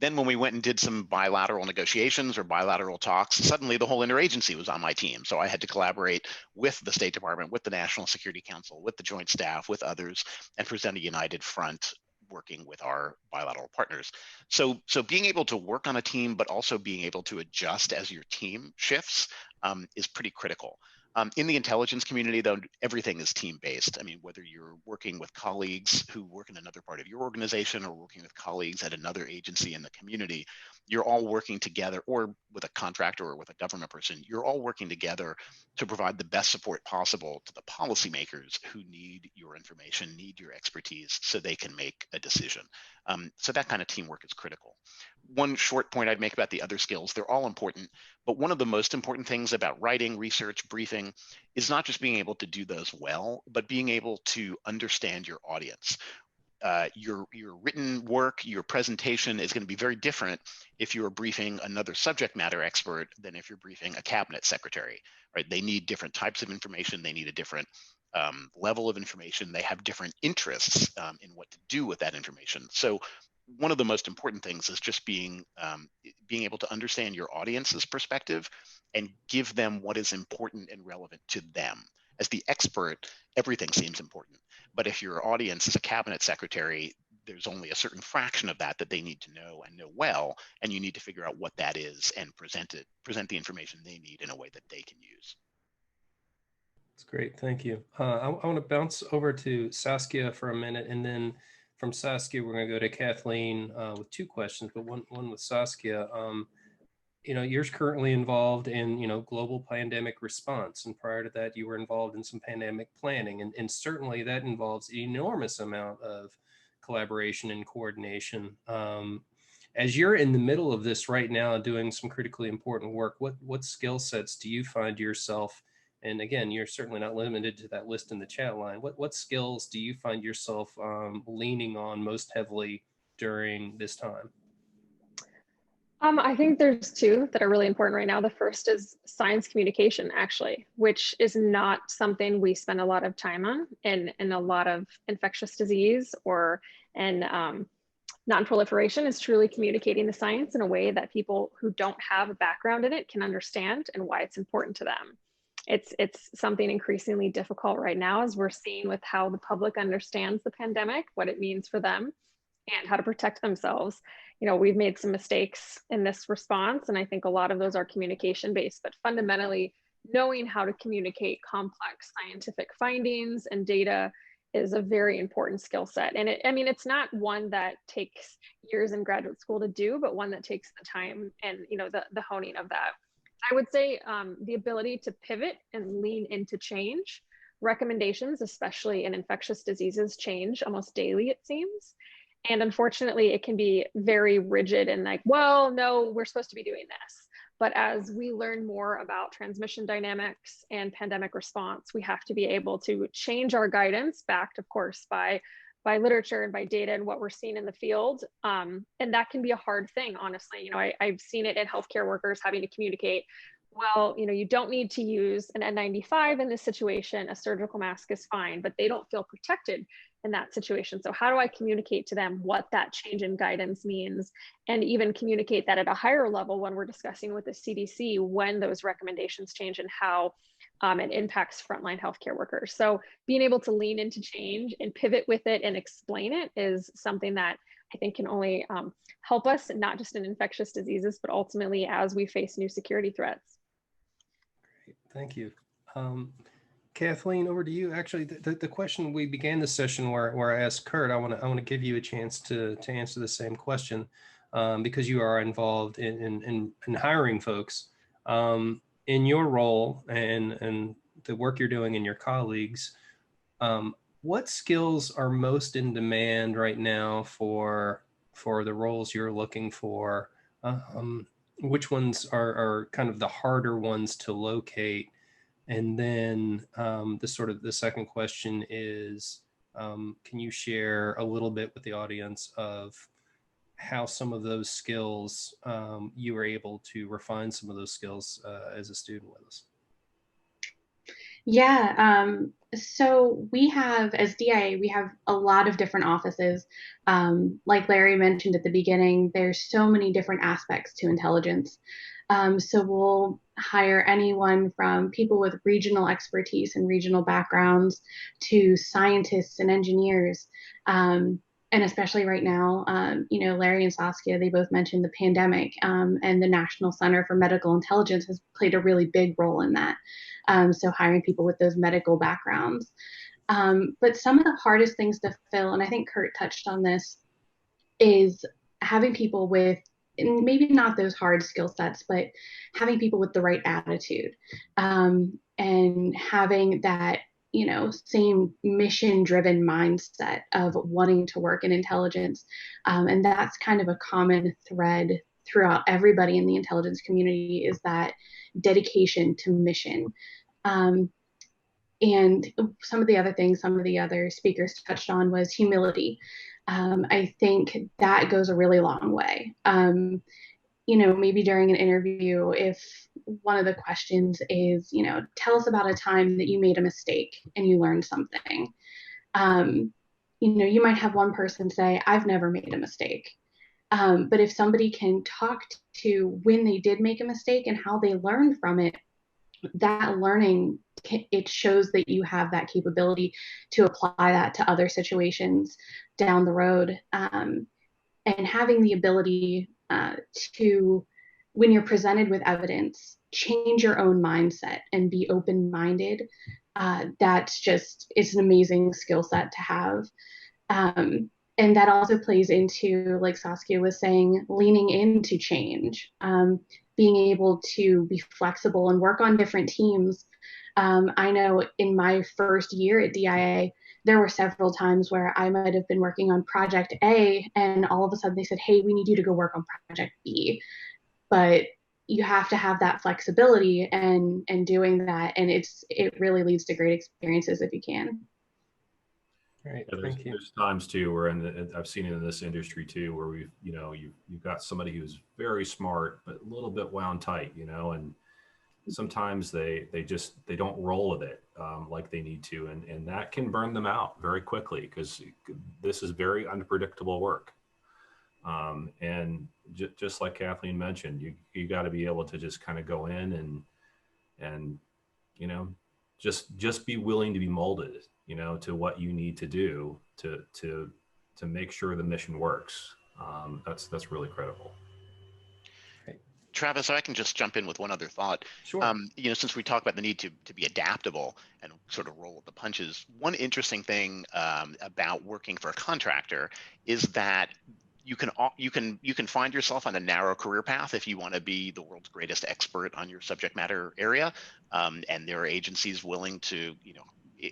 Then when we went and did some bilateral negotiations or bilateral talks, suddenly the whole interagency was on my team. So I had to collaborate with the State Department, with the National Security Council, with the Joint Staff, with others, and present a united front working with our bilateral partners. So being able to work on a team, but also being able to adjust as your team shifts is pretty critical. In the intelligence community, though, everything is team-based. I mean, whether you're working with colleagues who work in another part of your organization or working with colleagues at another agency in the community, you're all working together, or with a contractor or with a government person, you're all working together to provide the best support possible to the policymakers who need your information, need your expertise, so they can make a decision. So that kind of teamwork is critical. One short point I'd make about the other skills, they're all important, but one of the most important things about writing, research, briefing is not just being able to do those well, but being able to understand your audience. Your written work, your presentation is going to be very different if you're briefing another subject matter expert than if you're briefing a cabinet secretary, right? They need different types of information. They need a different level of information. They have different interests in what to do with that information. So one of the most important things is just being able to understand your audience's perspective and give them what is important and relevant to them. As the expert, everything seems important. But if your audience is a cabinet secretary, there's only a certain fraction of that they need to know and know well, and you need to figure out what that is and present the information they need in a way that they can use. That's great, thank you. I want to bounce over to Saskia for a minute, and then from Saskia, we're going to go to Kathleen with two questions, but one with Saskia. You're currently involved in, global pandemic response. And prior to that, you were involved in some pandemic planning. And certainly that involves an enormous amount of collaboration and coordination. As you're in the middle of this right now, doing some critically important work, what skill sets do you find yourself, and again, you're certainly not limited to that list in the chat line, what skills do you find yourself leaning on most heavily during this time? I think there's two that are really important right now. The first is science communication, actually, which is not something we spend a lot of time on in a lot of infectious disease or in non-proliferation, is truly communicating the science in a way that people who don't have a background in it can understand and why it's important to them. It's something increasingly difficult right now, as we're seeing with how the public understands the pandemic, what it means for them, and how to protect themselves. You know, we've made some mistakes in this response, and I think a lot of those are communication based, but fundamentally knowing how to communicate complex scientific findings and data is a very important skill set. And it's not one that takes years in graduate school to do, but one that takes the time and, you know, the honing of that. I would say the ability to pivot and lean into change. Recommendations, especially in infectious diseases, change almost daily, it seems. And unfortunately, it can be very rigid and like, well, no, we're supposed to be doing this. But as we learn more about transmission dynamics and pandemic response, we have to be able to change our guidance, backed, of course, by literature and by data and what we're seeing in the field. And that can be a hard thing, honestly. You know, I've seen it in healthcare workers having to communicate, well, you know, you don't need to use an N95 in this situation. A surgical mask is fine, but they don't feel protected in that situation. So how do I communicate to them what that change in guidance means, and even communicate that at a higher level when we're discussing with the CDC when those recommendations change and how it impacts frontline healthcare workers. So being able to lean into change and pivot with it and explain it is something that I think can only help us, not just in infectious diseases, but ultimately as we face new security threats. Great, thank you. Kathleen, over to you. Actually, the question we began the session where I asked Curt, I want to give you a chance to answer the same question because you are involved in hiring folks. In your role and the work you're doing and your colleagues, what skills are most in demand right now for the roles you're looking for? Which ones are kind of the harder ones to locate? And then the second question is, can you share a little bit with the audience of how some of those skills, you were able to refine some of those skills as a student with us? Yeah, so we have, as DIA, we have a lot of different offices. Like Larry mentioned at the beginning, there's so many different aspects to intelligence. So we'll hire anyone from people with regional expertise and regional backgrounds to scientists and engineers. And especially right now, you know, Larry and Saskia, they both mentioned the pandemic, and the National Center for Medical Intelligence has played a really big role in that. So hiring people with those medical backgrounds. But some of the hardest things to fill, and I think Curt touched on this, is having people with, and maybe not those hard skill sets, but having people with the right attitude, and having that, you know, same mission-driven mindset of wanting to work in intelligence. And that's kind of a common thread throughout everybody in the intelligence community, is that dedication to mission. And some of the other things some of the other speakers touched on was humility. I think that goes a really long way. You know, maybe during an interview, if one of the questions is, you know, tell us about a time that you made a mistake and you learned something. You know, you might have one person say, I've never made a mistake. But if somebody can talk to when they did make a mistake and how they learned from it, that learning, it shows that you have that capability to apply that to other situations down the road. And having the ability to, when you're presented with evidence, change your own mindset and be open-minded. That's just, it's an amazing skill set to have. And that also plays into, like Saskia was saying, leaning into change, being able to be flexible and work on different teams. I know in my first year at DIA, there were several times where I might have been working on project A and all of a sudden they said, hey, we need you to go work on project B. But you have to have that flexibility and doing that. And it really leads to great experiences if you can. Great, Yeah, thank you. There's times too where I've seen it in this industry too, where you've got somebody who's very smart, but a little bit wound tight, and sometimes they don't roll with it like they need to, and that can burn them out very quickly because this is very unpredictable work. And just like Kathleen mentioned, you got to be able to just kind of go in and just be willing to be molded, to what you need to do to make sure the mission works. That's really critical. Travis, I can just jump in with one other thought. Sure. Since we talk about the need to be adaptable and sort of roll with the punches, one interesting thing about working for a contractor is that you can find yourself on a narrow career path if you want to be the world's greatest expert on your subject matter area, and there are agencies willing to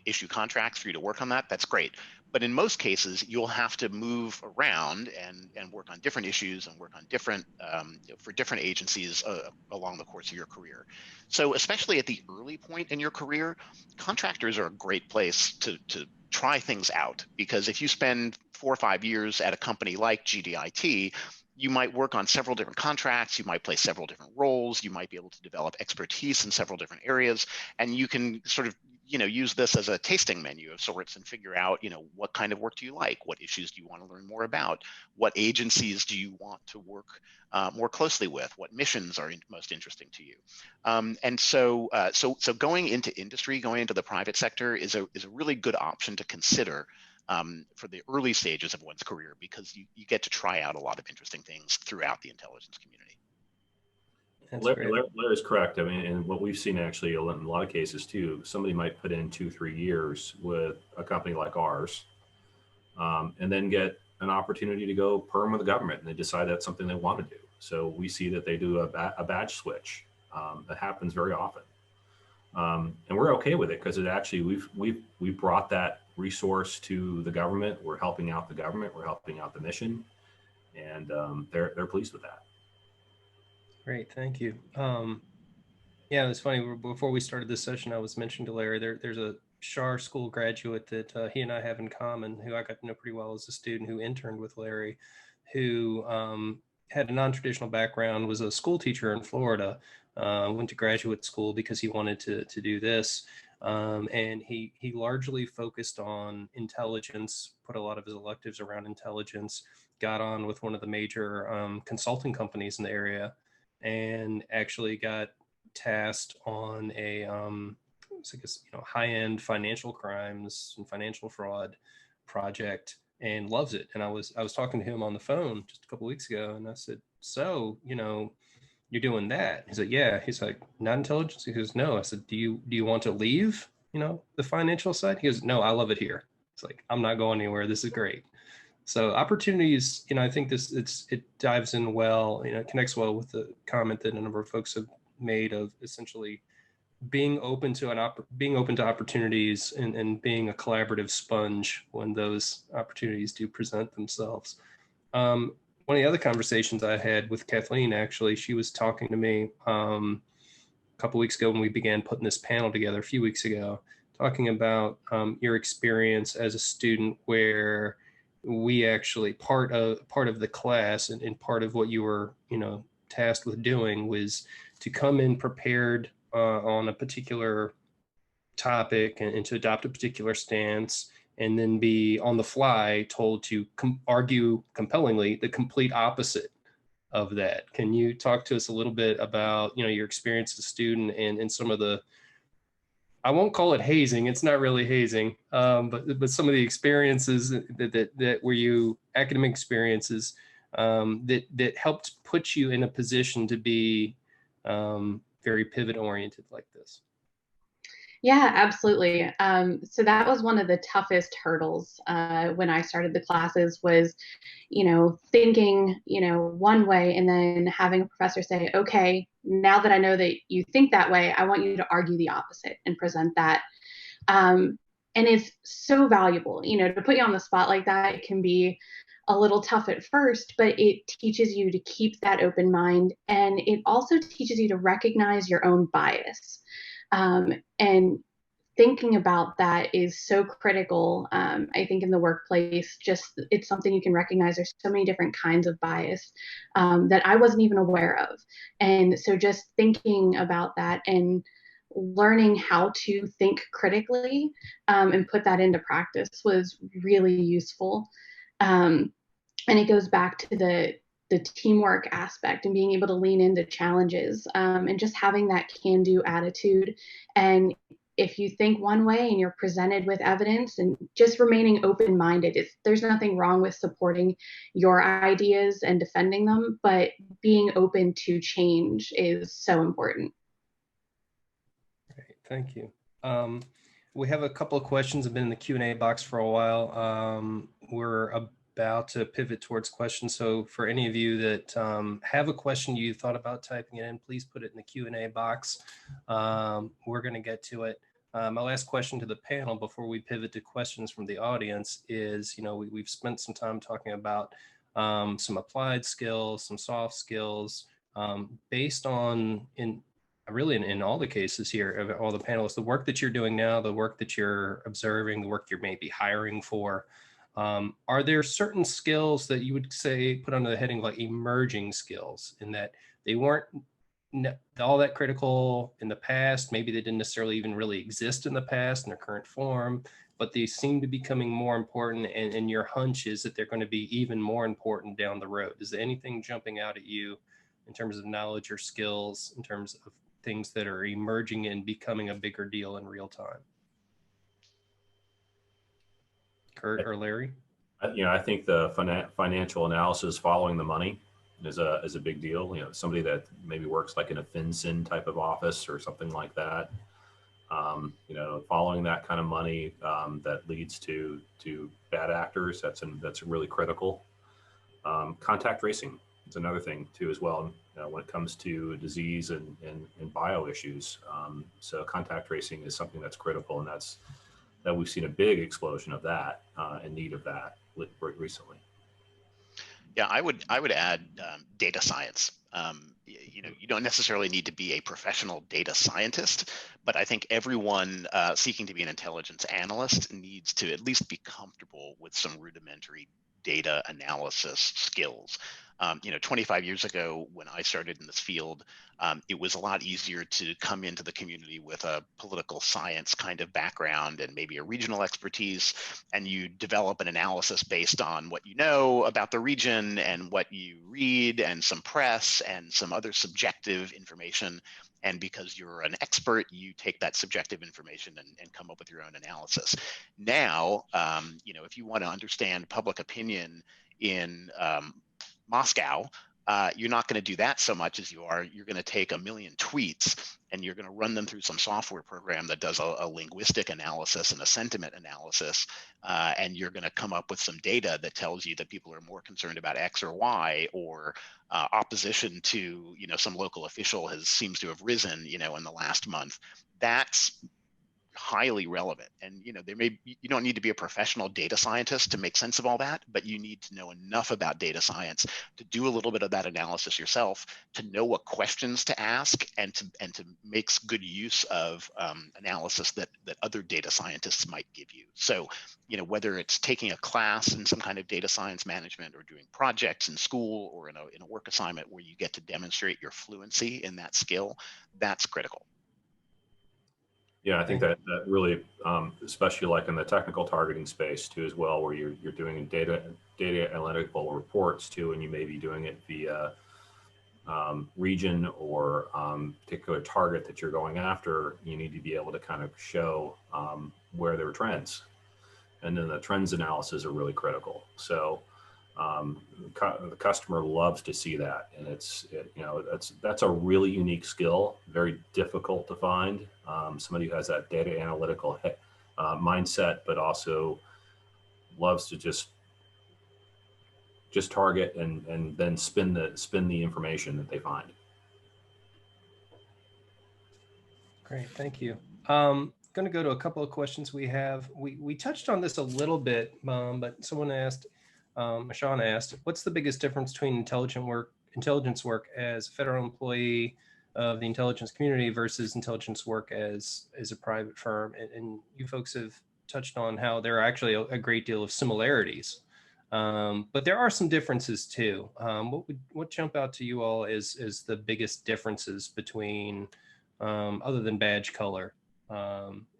issue contracts for you to work on that. That's great. But in most cases, you'll have to move around and work on different issues and work on different for different agencies along the course of your career. So especially at the early point in your career, contractors are a great place to try things out, because if you spend 4 or 5 years at a company like GDIT, you might work on several different contracts, you might play several different roles, you might be able to develop expertise in several different areas, and you can sort of use this as a tasting menu of sorts and figure out, what kind of work do you like? What issues do you want to learn more about? What agencies do you want to work more closely with? What missions are most interesting to you? And so going into industry, going into the private sector is a really good option to consider for the early stages of one's career, because you get to try out a lot of interesting things throughout the intelligence community. Larry's correct. I mean, and what we've seen actually in a lot of cases too, somebody might put in 2-3 years with a company like ours, and then get an opportunity to go perm with the government, and they decide that's something they want to do. So we see that they do a badge switch. That happens very often, and we're okay with it because it actually we've brought that resource to the government. We're helping out the government. We're helping out the mission, and they're pleased with that. Great, thank you. Yeah, it was funny. Before we started this session, I was mentioning to Larry, there's a Schar School graduate that he and I have in common, who I got to know pretty well as a student, who interned with Larry, who had a non-traditional background, was a school teacher in Florida, went to graduate school because he wanted to do this. And he largely focused on intelligence, put a lot of his electives around intelligence, got on with one of the major consulting companies in the area, and actually got tasked on a high-end financial crimes and financial fraud project, and loves it. And I was talking to him on the phone just a couple of weeks ago, and I said, so you're doing that? He's like, yeah. He's like, not intelligence? He goes, no. I said, do you want to leave the financial side? He goes, no, I love it here. It's like, I'm not going anywhere. This is great. So opportunities, I think it dives in well, connects well with the comment that a number of folks have made of essentially being open to opportunities and being a collaborative sponge when those opportunities do present themselves. One of the other conversations I had with Kathleen, actually, she was talking to me a couple of weeks ago when we began putting this panel together a few weeks ago, talking about your experience as a student, where we actually part of the class and part of what you were tasked with doing was to come in prepared on a particular topic and to adopt a particular stance, and then be on the fly told to argue compellingly the complete opposite of that. Can you talk to us a little bit about your experience as a student and some of the, I won't call it hazing, it's not really hazing, but some of the experiences that were you academic experiences that helped put you in a position to be very pivot oriented like this? Yeah, absolutely. So that was one of the toughest hurdles when I started the classes was, thinking, one way, and then having a professor say, okay, now that I know that you think that way, I want you to argue the opposite and present that. And it's so valuable, to put you on the spot like that. It can be a little tough at first, but it teaches you to keep that open mind. And it also teaches you to recognize your own bias. And thinking about that is so critical. I think in the workplace, it's something you can recognize. There's so many different kinds of bias that I wasn't even aware of. And so just thinking about that and learning how to think critically and put that into practice was really useful. And it goes back to the teamwork aspect and being able to lean into challenges and just having that can-do attitude. And if you think one way and you're presented with evidence, and just remaining open-minded, there's nothing wrong with supporting your ideas and defending them, but being open to change is so important. Great, thank you. We have a couple of questions that have been in the Q&A box for a while. We're about to pivot towards questions. So for any of you that have a question you thought about typing it in, please put it in the Q&A box. We're going to get to it. My last question to the panel before we pivot to questions from the audience is, we've spent some time talking about some applied skills, some soft skills, based on, in all the cases here, of all the panelists, the work that you're doing now, the work that you're observing, the work you're maybe hiring for. Are there certain skills that you would say put under the heading like emerging skills, in that they weren't all that critical in the past? Maybe they didn't necessarily even really exist in the past in their current form, but they seem to be becoming more important, and your hunch is that they're going to be even more important down the road. Is there anything jumping out at you in terms of knowledge or skills, in terms of things that are emerging and becoming a bigger deal in real time? Curt or Larry? I think the financial analysis following the money is a big deal. Somebody that maybe works like in a FinCEN type of office or something like that. Following that kind of money that leads to bad actors. That's really critical. Contact tracing is another thing too as well. When it comes to disease and bio issues. So contact tracing is something that's critical, and that we've seen a big explosion of that and need of that recently. Yeah, I would add data science. You don't necessarily need to be a professional data scientist, but I think everyone seeking to be an intelligence analyst needs to at least be comfortable with some rudimentary data analysis skills. 25 years ago, when I started in this field, it was a lot easier to come into the community with a political science kind of background and maybe a regional expertise, and you develop an analysis based on what you know about the region and what you read and some press and some other subjective information. And because you're an expert, you take that subjective information and come up with your own analysis. Now, if you want to understand public opinion in Moscow, you're not going to do that so much as you're going to take a million tweets and you're going to run them through some software program that does a linguistic analysis and a sentiment analysis. And you're going to come up with some data that tells you that people are more concerned about X or Y, or opposition to, some local official seems to have risen, in the last month. That's highly relevant. And you don't need to be a professional data scientist to make sense of all that, but you need to know enough about data science to do a little bit of that analysis yourself, to know what questions to ask, and to make good use of analysis that other data scientists might give you. So whether it's taking a class in some kind of data science management, or doing projects in school, or in a work assignment where you get to demonstrate your fluency in that skill, that's critical. Yeah, I think that really, especially like in the technical targeting space too, as well, where you're doing data analytical reports too, and you may be doing it via region or particular target that you're going after. You need to be able to kind of show where there are trends, and then the trends analysis are really critical. So the customer loves to see that, and that's a really unique skill, very difficult to find. Somebody who has that data analytical mindset, but also loves to just target and then spin the information that they find. Great, thank you. Going to go to a couple of questions we have. We touched on this a little bit, but someone asked, Sean asked, what's the biggest difference between intelligence work as a federal employee of the intelligence community versus intelligence work as a private firm? And you folks have touched on how there are actually a great deal of similarities, but there are some differences too. What jump out to you all as the biggest differences between, other than badge color,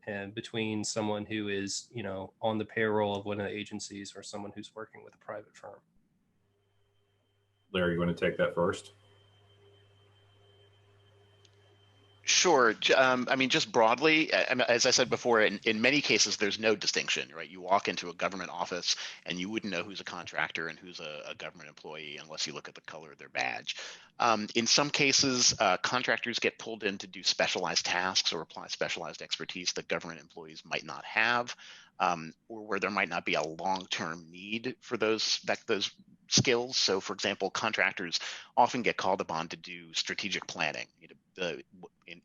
and between someone who is, on the payroll of one of the agencies or someone who's working with a private firm? Larry, you want to take that first? Sure. I mean, just broadly, as I said before, in many cases, there's no distinction, right? You walk into a government office and you wouldn't know who's a contractor and who's a government employee unless you look at the color of their badge. In some cases, contractors get pulled in to do specialized tasks or apply specialized expertise that government employees might not have, or where there might not be a long-term need for those skills. So, for example, contractors often get called upon to do strategic planning.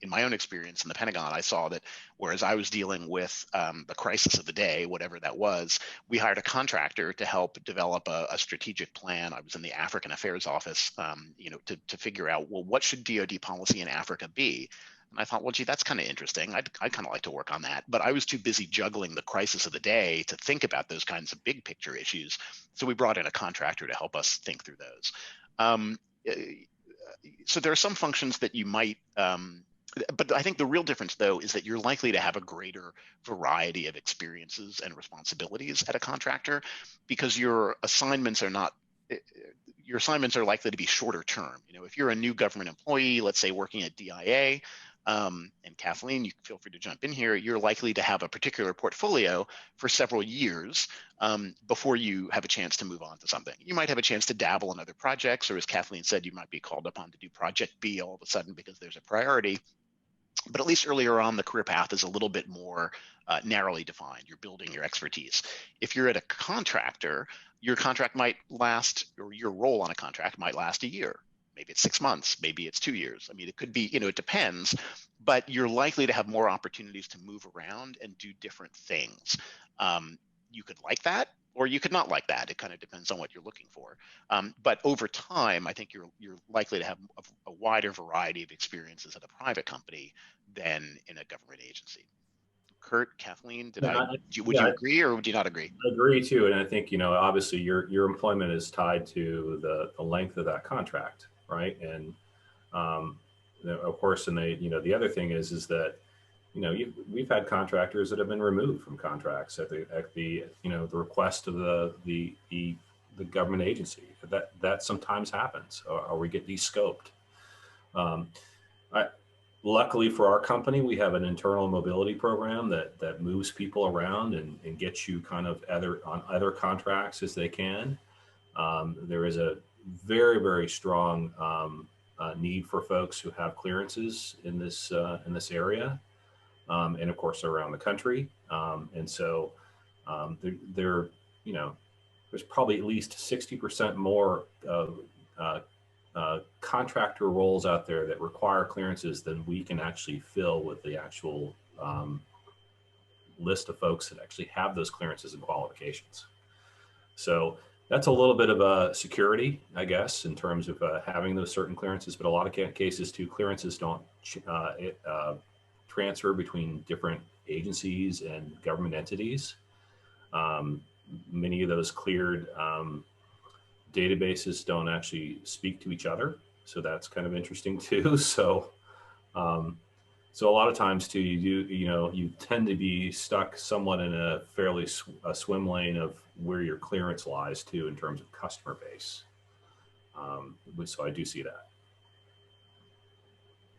In my own experience in the Pentagon, I saw that whereas I was dealing with the crisis of the day, whatever that was, we hired a contractor to help develop a strategic plan. I was in the African Affairs Office, to figure out, well, what should DoD policy in Africa be? And I thought, well, gee, that's kind of interesting. I'd kind of like to work on that. But I was too busy juggling the crisis of the day to think about those kinds of big picture issues. So we brought in a contractor to help us think through those. So there are some functions that you might, but I think the real difference, though, is that you're likely to have a greater variety of experiences and responsibilities at a contractor, because your assignments are likely to be shorter term. If you're a new government employee, let's say working at DIA, and Kathleen, you feel free to jump in here, you're likely to have a particular portfolio for several years before you have a chance to move on to something. You might have a chance to dabble in other projects, or as Kathleen said, you might be called upon to do project B all of a sudden because there's a priority. But at least earlier on, the career path is a little bit more narrowly defined. You're building your expertise. If you're at a contractor, your contract might last, or your role on a contract might last a year. Maybe it's 6 months, maybe it's 2 years. I mean, it could be, it depends, but you're likely to have more opportunities to move around and do different things. You could like that, or you could not like that. It kind of depends on what you're looking for. But over time, I think you're likely to have a wider variety of experiences at a private company than in a government agency. Curt, Kathleen, would you agree or would you not agree? I agree too, and I think obviously your employment is tied to the length of that contract, right? And of course, and the other thing is that we've had contractors that have been removed from contracts at the request of the government agency. That sometimes happens, or we get descoped. Luckily for our company, we have an internal mobility program that moves people around and gets you kind of on other contracts as they can. There is a very, very strong need for folks who have clearances in this area, and of course around the country. And so there's probably at least 60% more of contractor roles out there that require clearances than we can actually fill with the actual list of folks that actually have those clearances and qualifications. So that's a little bit of a security, I guess, in terms of having those certain clearances, but a lot of cases too, clearances don't transfer between different agencies and government entities. Many of those cleared databases don't actually speak to each other, so that's kind of interesting too. So a lot of times too, you tend to be stuck somewhat in a fairly swim lane of where your clearance lies too in terms of customer base. So I do see that.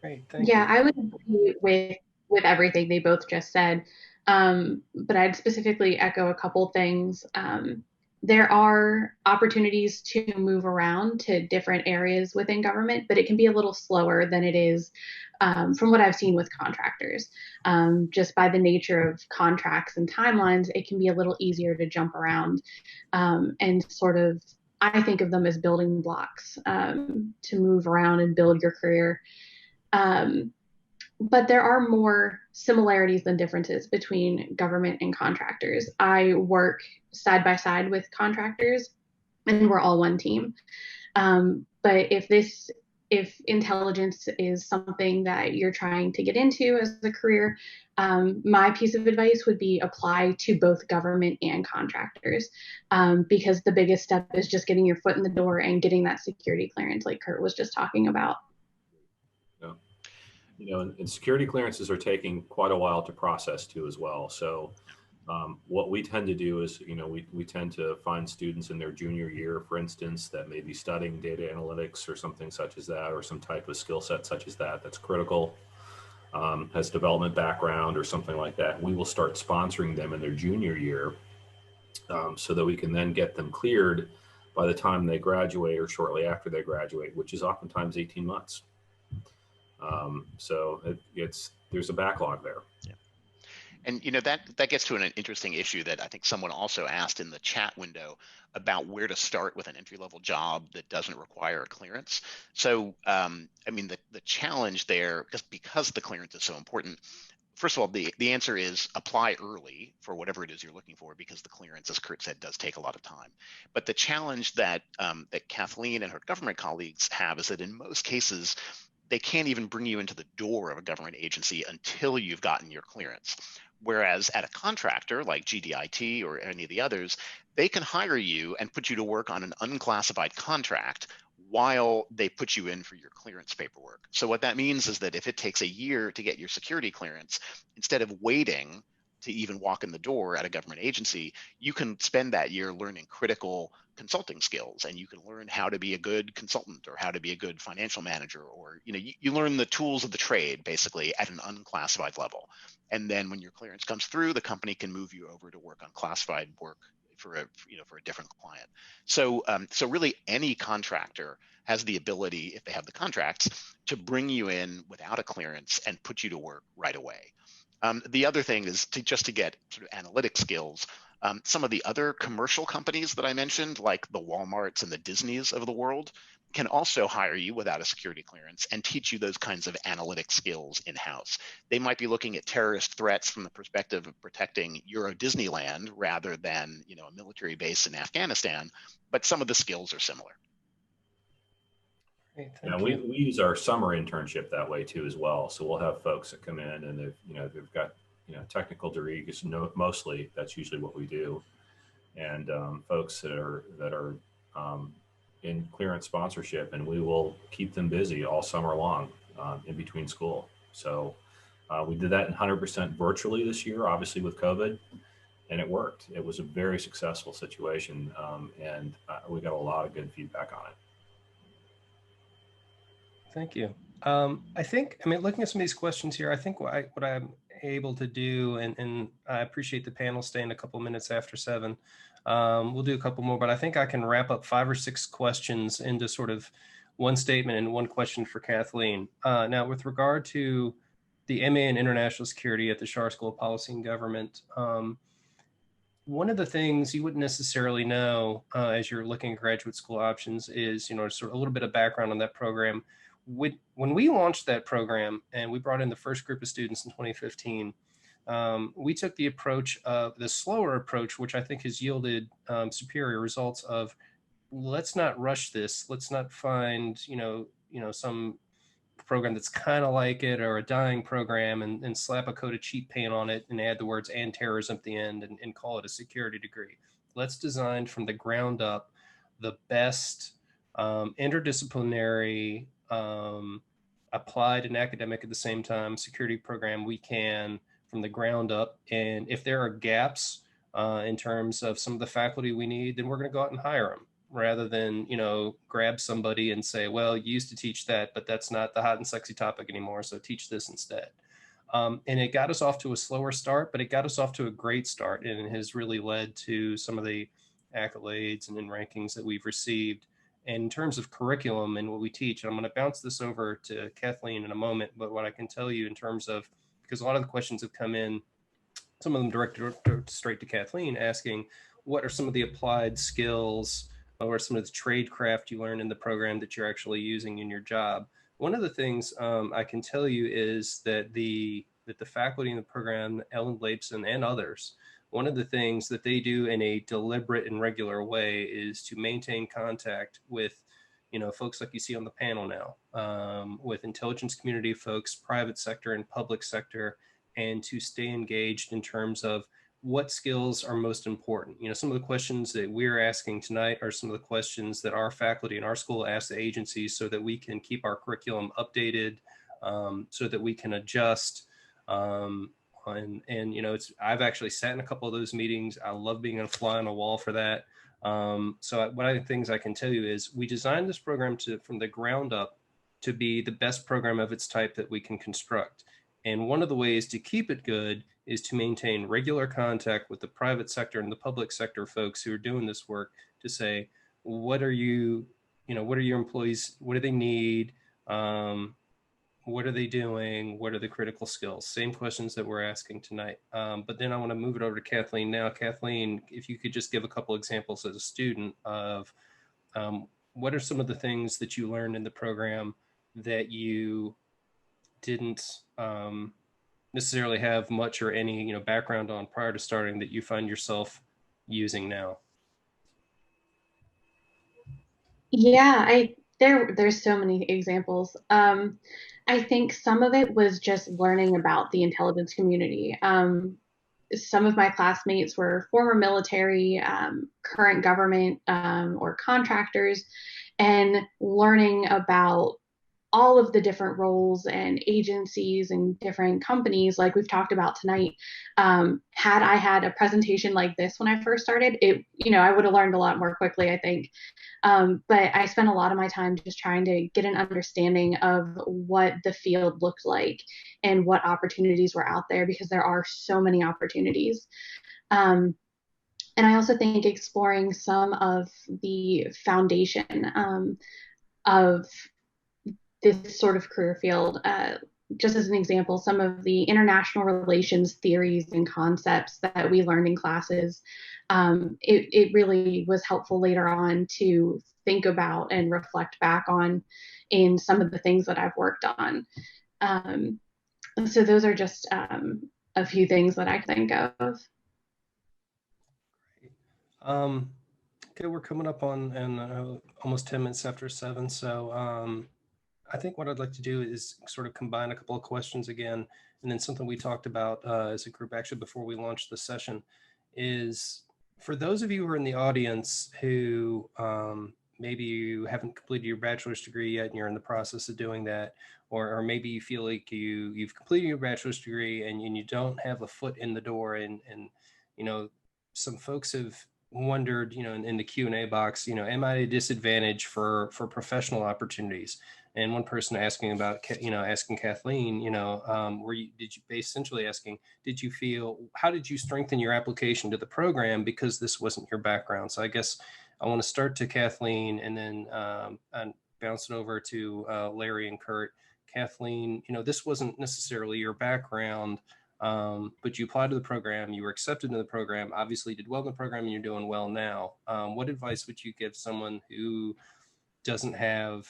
Great, thank you. Yeah, I would agree with everything they both just said, but I'd specifically echo a couple things. There are opportunities to move around to different areas within government, but it can be a little slower than it is from what I've seen with contractors. Just by the nature of contracts and timelines, it can be a little easier to jump around and sort of, I think of them as building blocks to move around and build your career. but there are more similarities than differences between government and contractors. I work side by side with contractors, and we're all one team. But if intelligence is something that you're trying to get into as a career, my piece of advice would be apply to both government and contractors, because the biggest step is just getting your foot in the door and getting that security clearance, like Curt was just talking about. Yeah. And security clearances are taking quite a while to process too as well. So what we tend to do is, we tend to find students in their junior year, for instance, that may be studying data analytics or something such as that, or some type of skill set such as that, that's critical, has development background or something like that. We will start sponsoring them in their junior year so that we can then get them cleared by the time they graduate or shortly after they graduate, which is oftentimes 18 months. So there's a backlog there. Yeah. And that gets to an interesting issue that I think someone also asked in the chat window about where to start with an entry-level job that doesn't require a clearance. So, I mean, the challenge there, because the clearance is so important, first of all, the answer is apply early for whatever it is you're looking for, because the clearance, as Curt said, does take a lot of time. But the challenge that Kathleen and her government colleagues have is that in most cases, they can't even bring you into the door of a government agency until you've gotten your clearance. Whereas at a contractor like GDIT or any of the others, they can hire you and put you to work on an unclassified contract while they put you in for your clearance paperwork. So what that means is that if it takes a year to get your security clearance, instead of waiting to even walk in the door at a government agency, you can spend that year learning critical consulting skills, and you can learn how to be a good consultant or how to be a good financial manager, or you learn the tools of the trade basically at an unclassified level. And then when your clearance comes through, the company can move you over to work on classified work for a different client. So so really any contractor has the ability, if they have the contracts, to bring you in without a clearance and put you to work right away. The other thing is just to get sort of analytic skills. Some of the other commercial companies that I mentioned, like the Walmarts and the Disneys of the world, can also hire you without a security clearance and teach you those kinds of analytic skills in-house. They might be looking at terrorist threats from the perspective of protecting Euro Disneyland rather than a military base in Afghanistan, but some of the skills are similar. Great, we use our summer internship that way too as well. So we'll have folks that come in and they've got technical degrees. Mostly that's usually what we do, and folks that are in clearance sponsorship, and we will keep them busy all summer long in between school. So we did that in 100% virtually this year, obviously with COVID, and it worked. It was a very successful situation, and we got a lot of good feedback on it. Thank you. Looking at some of these questions here, I think what I'm able to do, and I appreciate the panel staying a couple minutes after 7. We'll do a couple more, but I think I can wrap up 5 or 6 questions into sort of one statement and one question for Kathleen. Now, with regard to the MA in International Security at the Schar School of Policy and Government, one of the things you wouldn't necessarily know as you're looking at graduate school options is, sort of a little bit of background on that program. When we launched that program and we brought in the first group of students in 2015, we took the approach of the slower approach, which I think has yielded superior results of, let's not rush this. Let's not find, some program that's kind of like it or a dying program and slap a coat of cheat paint on it and add the words "and terrorism" at the end and call it a security degree. Let's design from the ground up the best interdisciplinary, applied and academic at the same time security program we can from the ground up. And if there are gaps in terms of some of the faculty we need, then we're going to go out and hire them rather than, grab somebody and say, well, you used to teach that, but that's not the hot and sexy topic anymore, so teach this instead. And it got us off to a slower start, but it got us off to a great start, and it has really led to some of the accolades and rankings that we've received. And in terms of curriculum and what we teach, and I'm going to bounce this over to Kathleen in a moment, but what I can tell you in terms of, because a lot of the questions have come in, some of them directed straight to Kathleen, asking what are some of the applied skills or some of the trade craft you learn in the program that you're actually using in your job. One of the things I can tell you is that the faculty in the program, Ellen Leibson and others, one of the things that they do in a deliberate and regular way is to maintain contact with, folks like you see on the panel now, with intelligence community folks, private sector and public sector, and to stay engaged in terms of what skills are most important. Some of the questions that we're asking tonight are some of the questions that our faculty in our school ask the agencies so that we can keep our curriculum updated, so that we can adjust. I've actually sat in a couple of those meetings. I love being a fly on a wall for that. So one of the things I can tell you is we designed this program from the ground up to be the best program of its type that we can construct. And one of the ways to keep it good is to maintain regular contact with the private sector and the public sector folks who are doing this work to say, what are your employees, what do they need? What are they doing? What are the critical skills? Same questions that we're asking tonight. But then I want to move it over to Kathleen now. Kathleen, if you could just give a couple examples as a student of what are some of the things that you learned in the program that you didn't necessarily have much or any background on prior to starting that you find yourself using now? Yeah, there's so many examples. I think some of it was just learning about the intelligence community. Some of my classmates were former military, current government, or contractors, and learning about all of the different roles and agencies and different companies like we've talked about tonight. Had I had a presentation like this when I first started, I would have learned a lot more quickly, I think. But I spent a lot of my time just trying to get an understanding of what the field looked like and what opportunities were out there, because there are so many opportunities. And I also think exploring some of the foundation of this sort of career field, just as an example, some of the international relations theories and concepts that we learned in classes, it really was helpful later on to think about and reflect back on in some of the things that I've worked on. So those are just a few things that I think of. Okay, we're coming up on almost 10 minutes after 7. So I think what I'd like to do is sort of combine a couple of questions again, and then something we talked about as a group actually before we launched the session is, for those of you who are in the audience who maybe you haven't completed your bachelor's degree yet and you're in the process of doing that, or maybe you feel like you've completed your bachelor's degree and you don't have a foot in the door, and some folks have wondered, in the Q&A box, am I at a disadvantage for professional opportunities? And one person asking about, asking Kathleen, essentially asking, how did you strengthen your application to the program because this wasn't your background? So I guess I want to start to Kathleen and then and bounce it over to Larry and Curt. Kathleen, this wasn't necessarily your background, but you applied to the program, you were accepted into the program, obviously did well in the program, and you're doing well now. What advice would you give someone who doesn't have,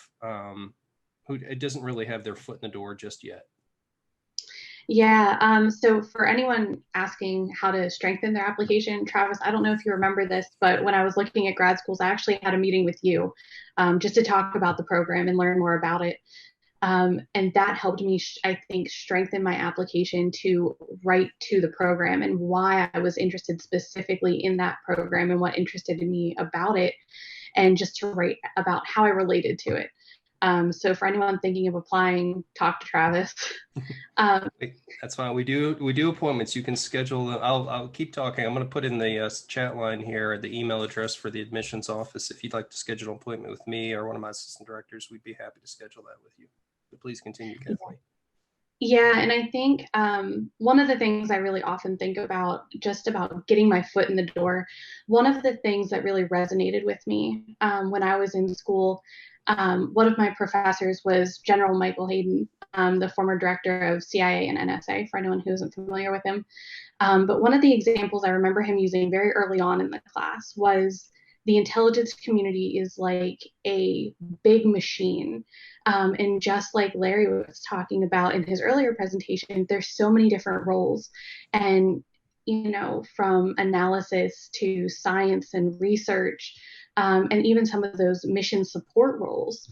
who doesn't really have their foot in the door just yet? Yeah, so for anyone asking how to strengthen their application, Travis, I don't know if you remember this, but when I was looking at grad schools, I actually had a meeting with you just to talk about the program and learn more about it. And that helped me, I think, strengthen my application to write to the program and why I was interested specifically in that program and what interested me about it, and just to write about how I related to it. So for anyone thinking of applying, talk to Travis. That's fine. We do appointments. You can schedule. I'll keep talking. I'm going to put in the chat line here the email address for the admissions office. If you'd like to schedule an appointment with me or one of my assistant directors, we'd be happy to schedule that with you. But please continue, Kathleen. Yeah, and I think one of the things I really often think about, just about getting my foot in the door, one of the things that really resonated with me when I was in school, one of my professors was General Michael Hayden, the former director of CIA and NSA, for anyone who isn't familiar with him. But one of the examples I remember him using very early on in the class was the intelligence community is like a big machine. And just like Larry was talking about in his earlier presentation, there's so many different roles. And, you know, from analysis to science and research, and even some of those mission support roles,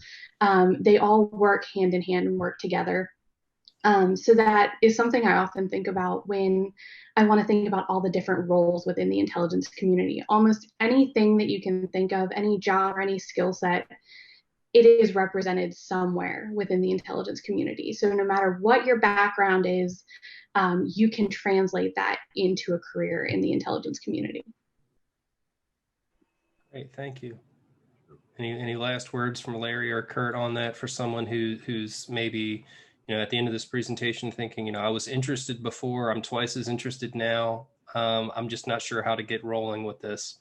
they all work hand in hand and work together. So that is something I often think about when I want to think about all the different roles within the intelligence community. Almost anything that you can think of, any job or any skill set, it is represented somewhere within the intelligence community. So no matter what your background is, you can translate that into a career in the intelligence community. Great, thank you. Any last words from Larry or Curt on that for someone who's maybe, you know, at the end of this presentation thinking, you know, I was interested before, I'm twice as interested now. I'm just not sure how to get rolling with this.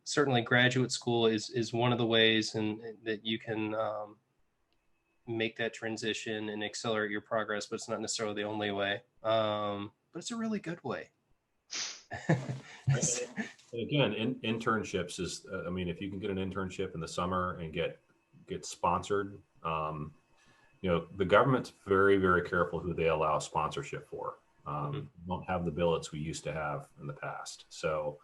Certainly graduate school is one of the ways that you can make that transition and accelerate your progress, but it's not necessarily the only way. But it's a really good way. And again, internships is, I mean, if you can get an internship in the summer and get sponsored, you know, the government's very, very careful who they allow sponsorship for. Don't have the billets we used to have in the past. So,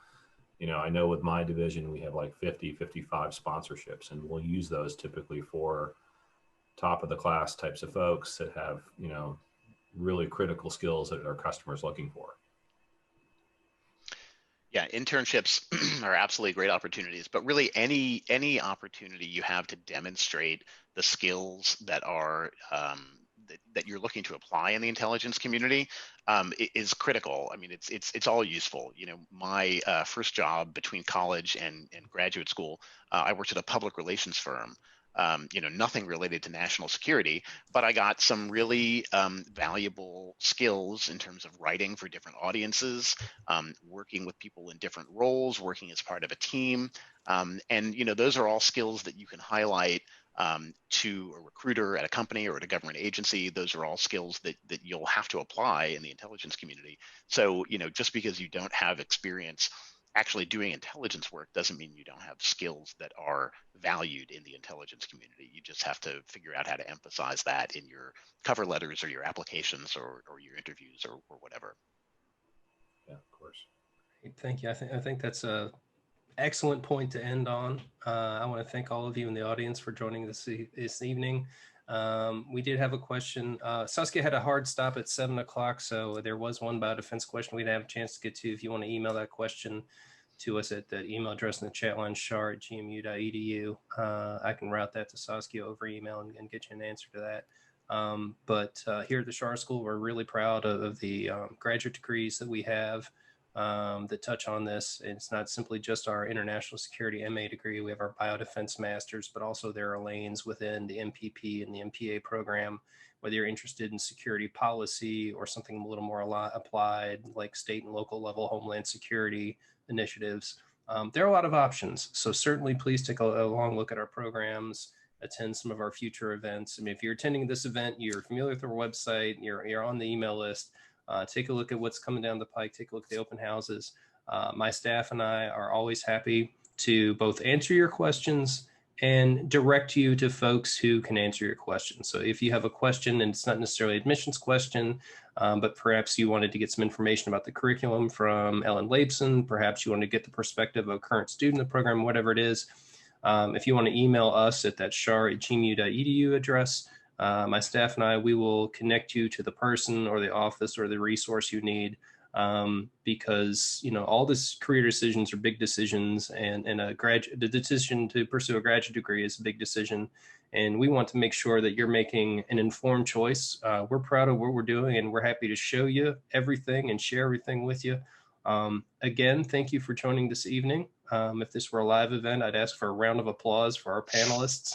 you know, I know with my division, we have like 50, 55 sponsorships, and we'll use those typically for top of the class types of folks that have, you know, really critical skills that our customers looking for. Yeah, internships are absolutely great opportunities, but really any opportunity you have to demonstrate the skills that are that you're looking to apply in the intelligence community is critical. I mean, it's all useful. You know, my first job between college and graduate school, I worked at a public relations firm. You know, nothing related to national security, but I got some really valuable skills in terms of writing for different audiences, working with people in different roles, working as part of a team. And, you know, those are all skills that you can highlight to a recruiter at a company or at a government agency. Those are all skills that you'll have to apply in the intelligence community. So, you know, just because you don't have experience actually doing intelligence work doesn't mean you don't have skills that are valued in the intelligence community. You just have to figure out how to emphasize that in your cover letters or your applications or your interviews or whatever. Yeah, of course. Thank you. I think that's a excellent point to end on. I want to thank all of you in the audience for joining this evening. We did have a question. Saskia had a hard stop at 7 o'clock, so there was one biodefense question we didn't have a chance to get to. If you want to email that question to us at the email address in the chat line, schar@gmu.edu, I can route that to Saskia over email and get you an answer to that. But here at the Schar School, we're really proud of the graduate degrees that we have that touch on this. It's not simply just our international security MA degree. We have our biodefense masters, but also there are lanes within the MPP and the MPA program, whether you're interested in security policy or something a little more applied, like state and local level Homeland security initiatives. There are a lot of options. So certainly please take a long look at our programs, attend some of our future events. I mean, if you're attending this event, you're familiar with our website, you're on the email list, take a look at what's coming down the pike, take a look at the open houses. My staff and I are always happy to both answer your questions and direct you to folks who can answer your questions. So if you have a question and it's not necessarily an admissions question, but perhaps you wanted to get some information about the curriculum from Ellen Laibson, perhaps you want to get the perspective of a current student in the program, whatever it is, if you want to email us at that schar@gmu.edu address, my staff and I, we will connect you to the person or the office or the resource you need, because, you know, all this career decisions are big decisions, and the decision to pursue a graduate degree is a big decision. And we want to make sure that you're making an informed choice. We're proud of what we're doing, and we're happy to show you everything and share everything with you. Again, thank you for joining this evening. If this were a live event, I'd ask for a round of applause for our panelists.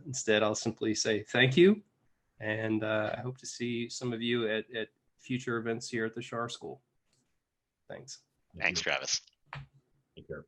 Instead, I'll simply say thank you, and I hope to see some of you at future events here at the Schar School. Thanks. Thanks, Travis. Take care.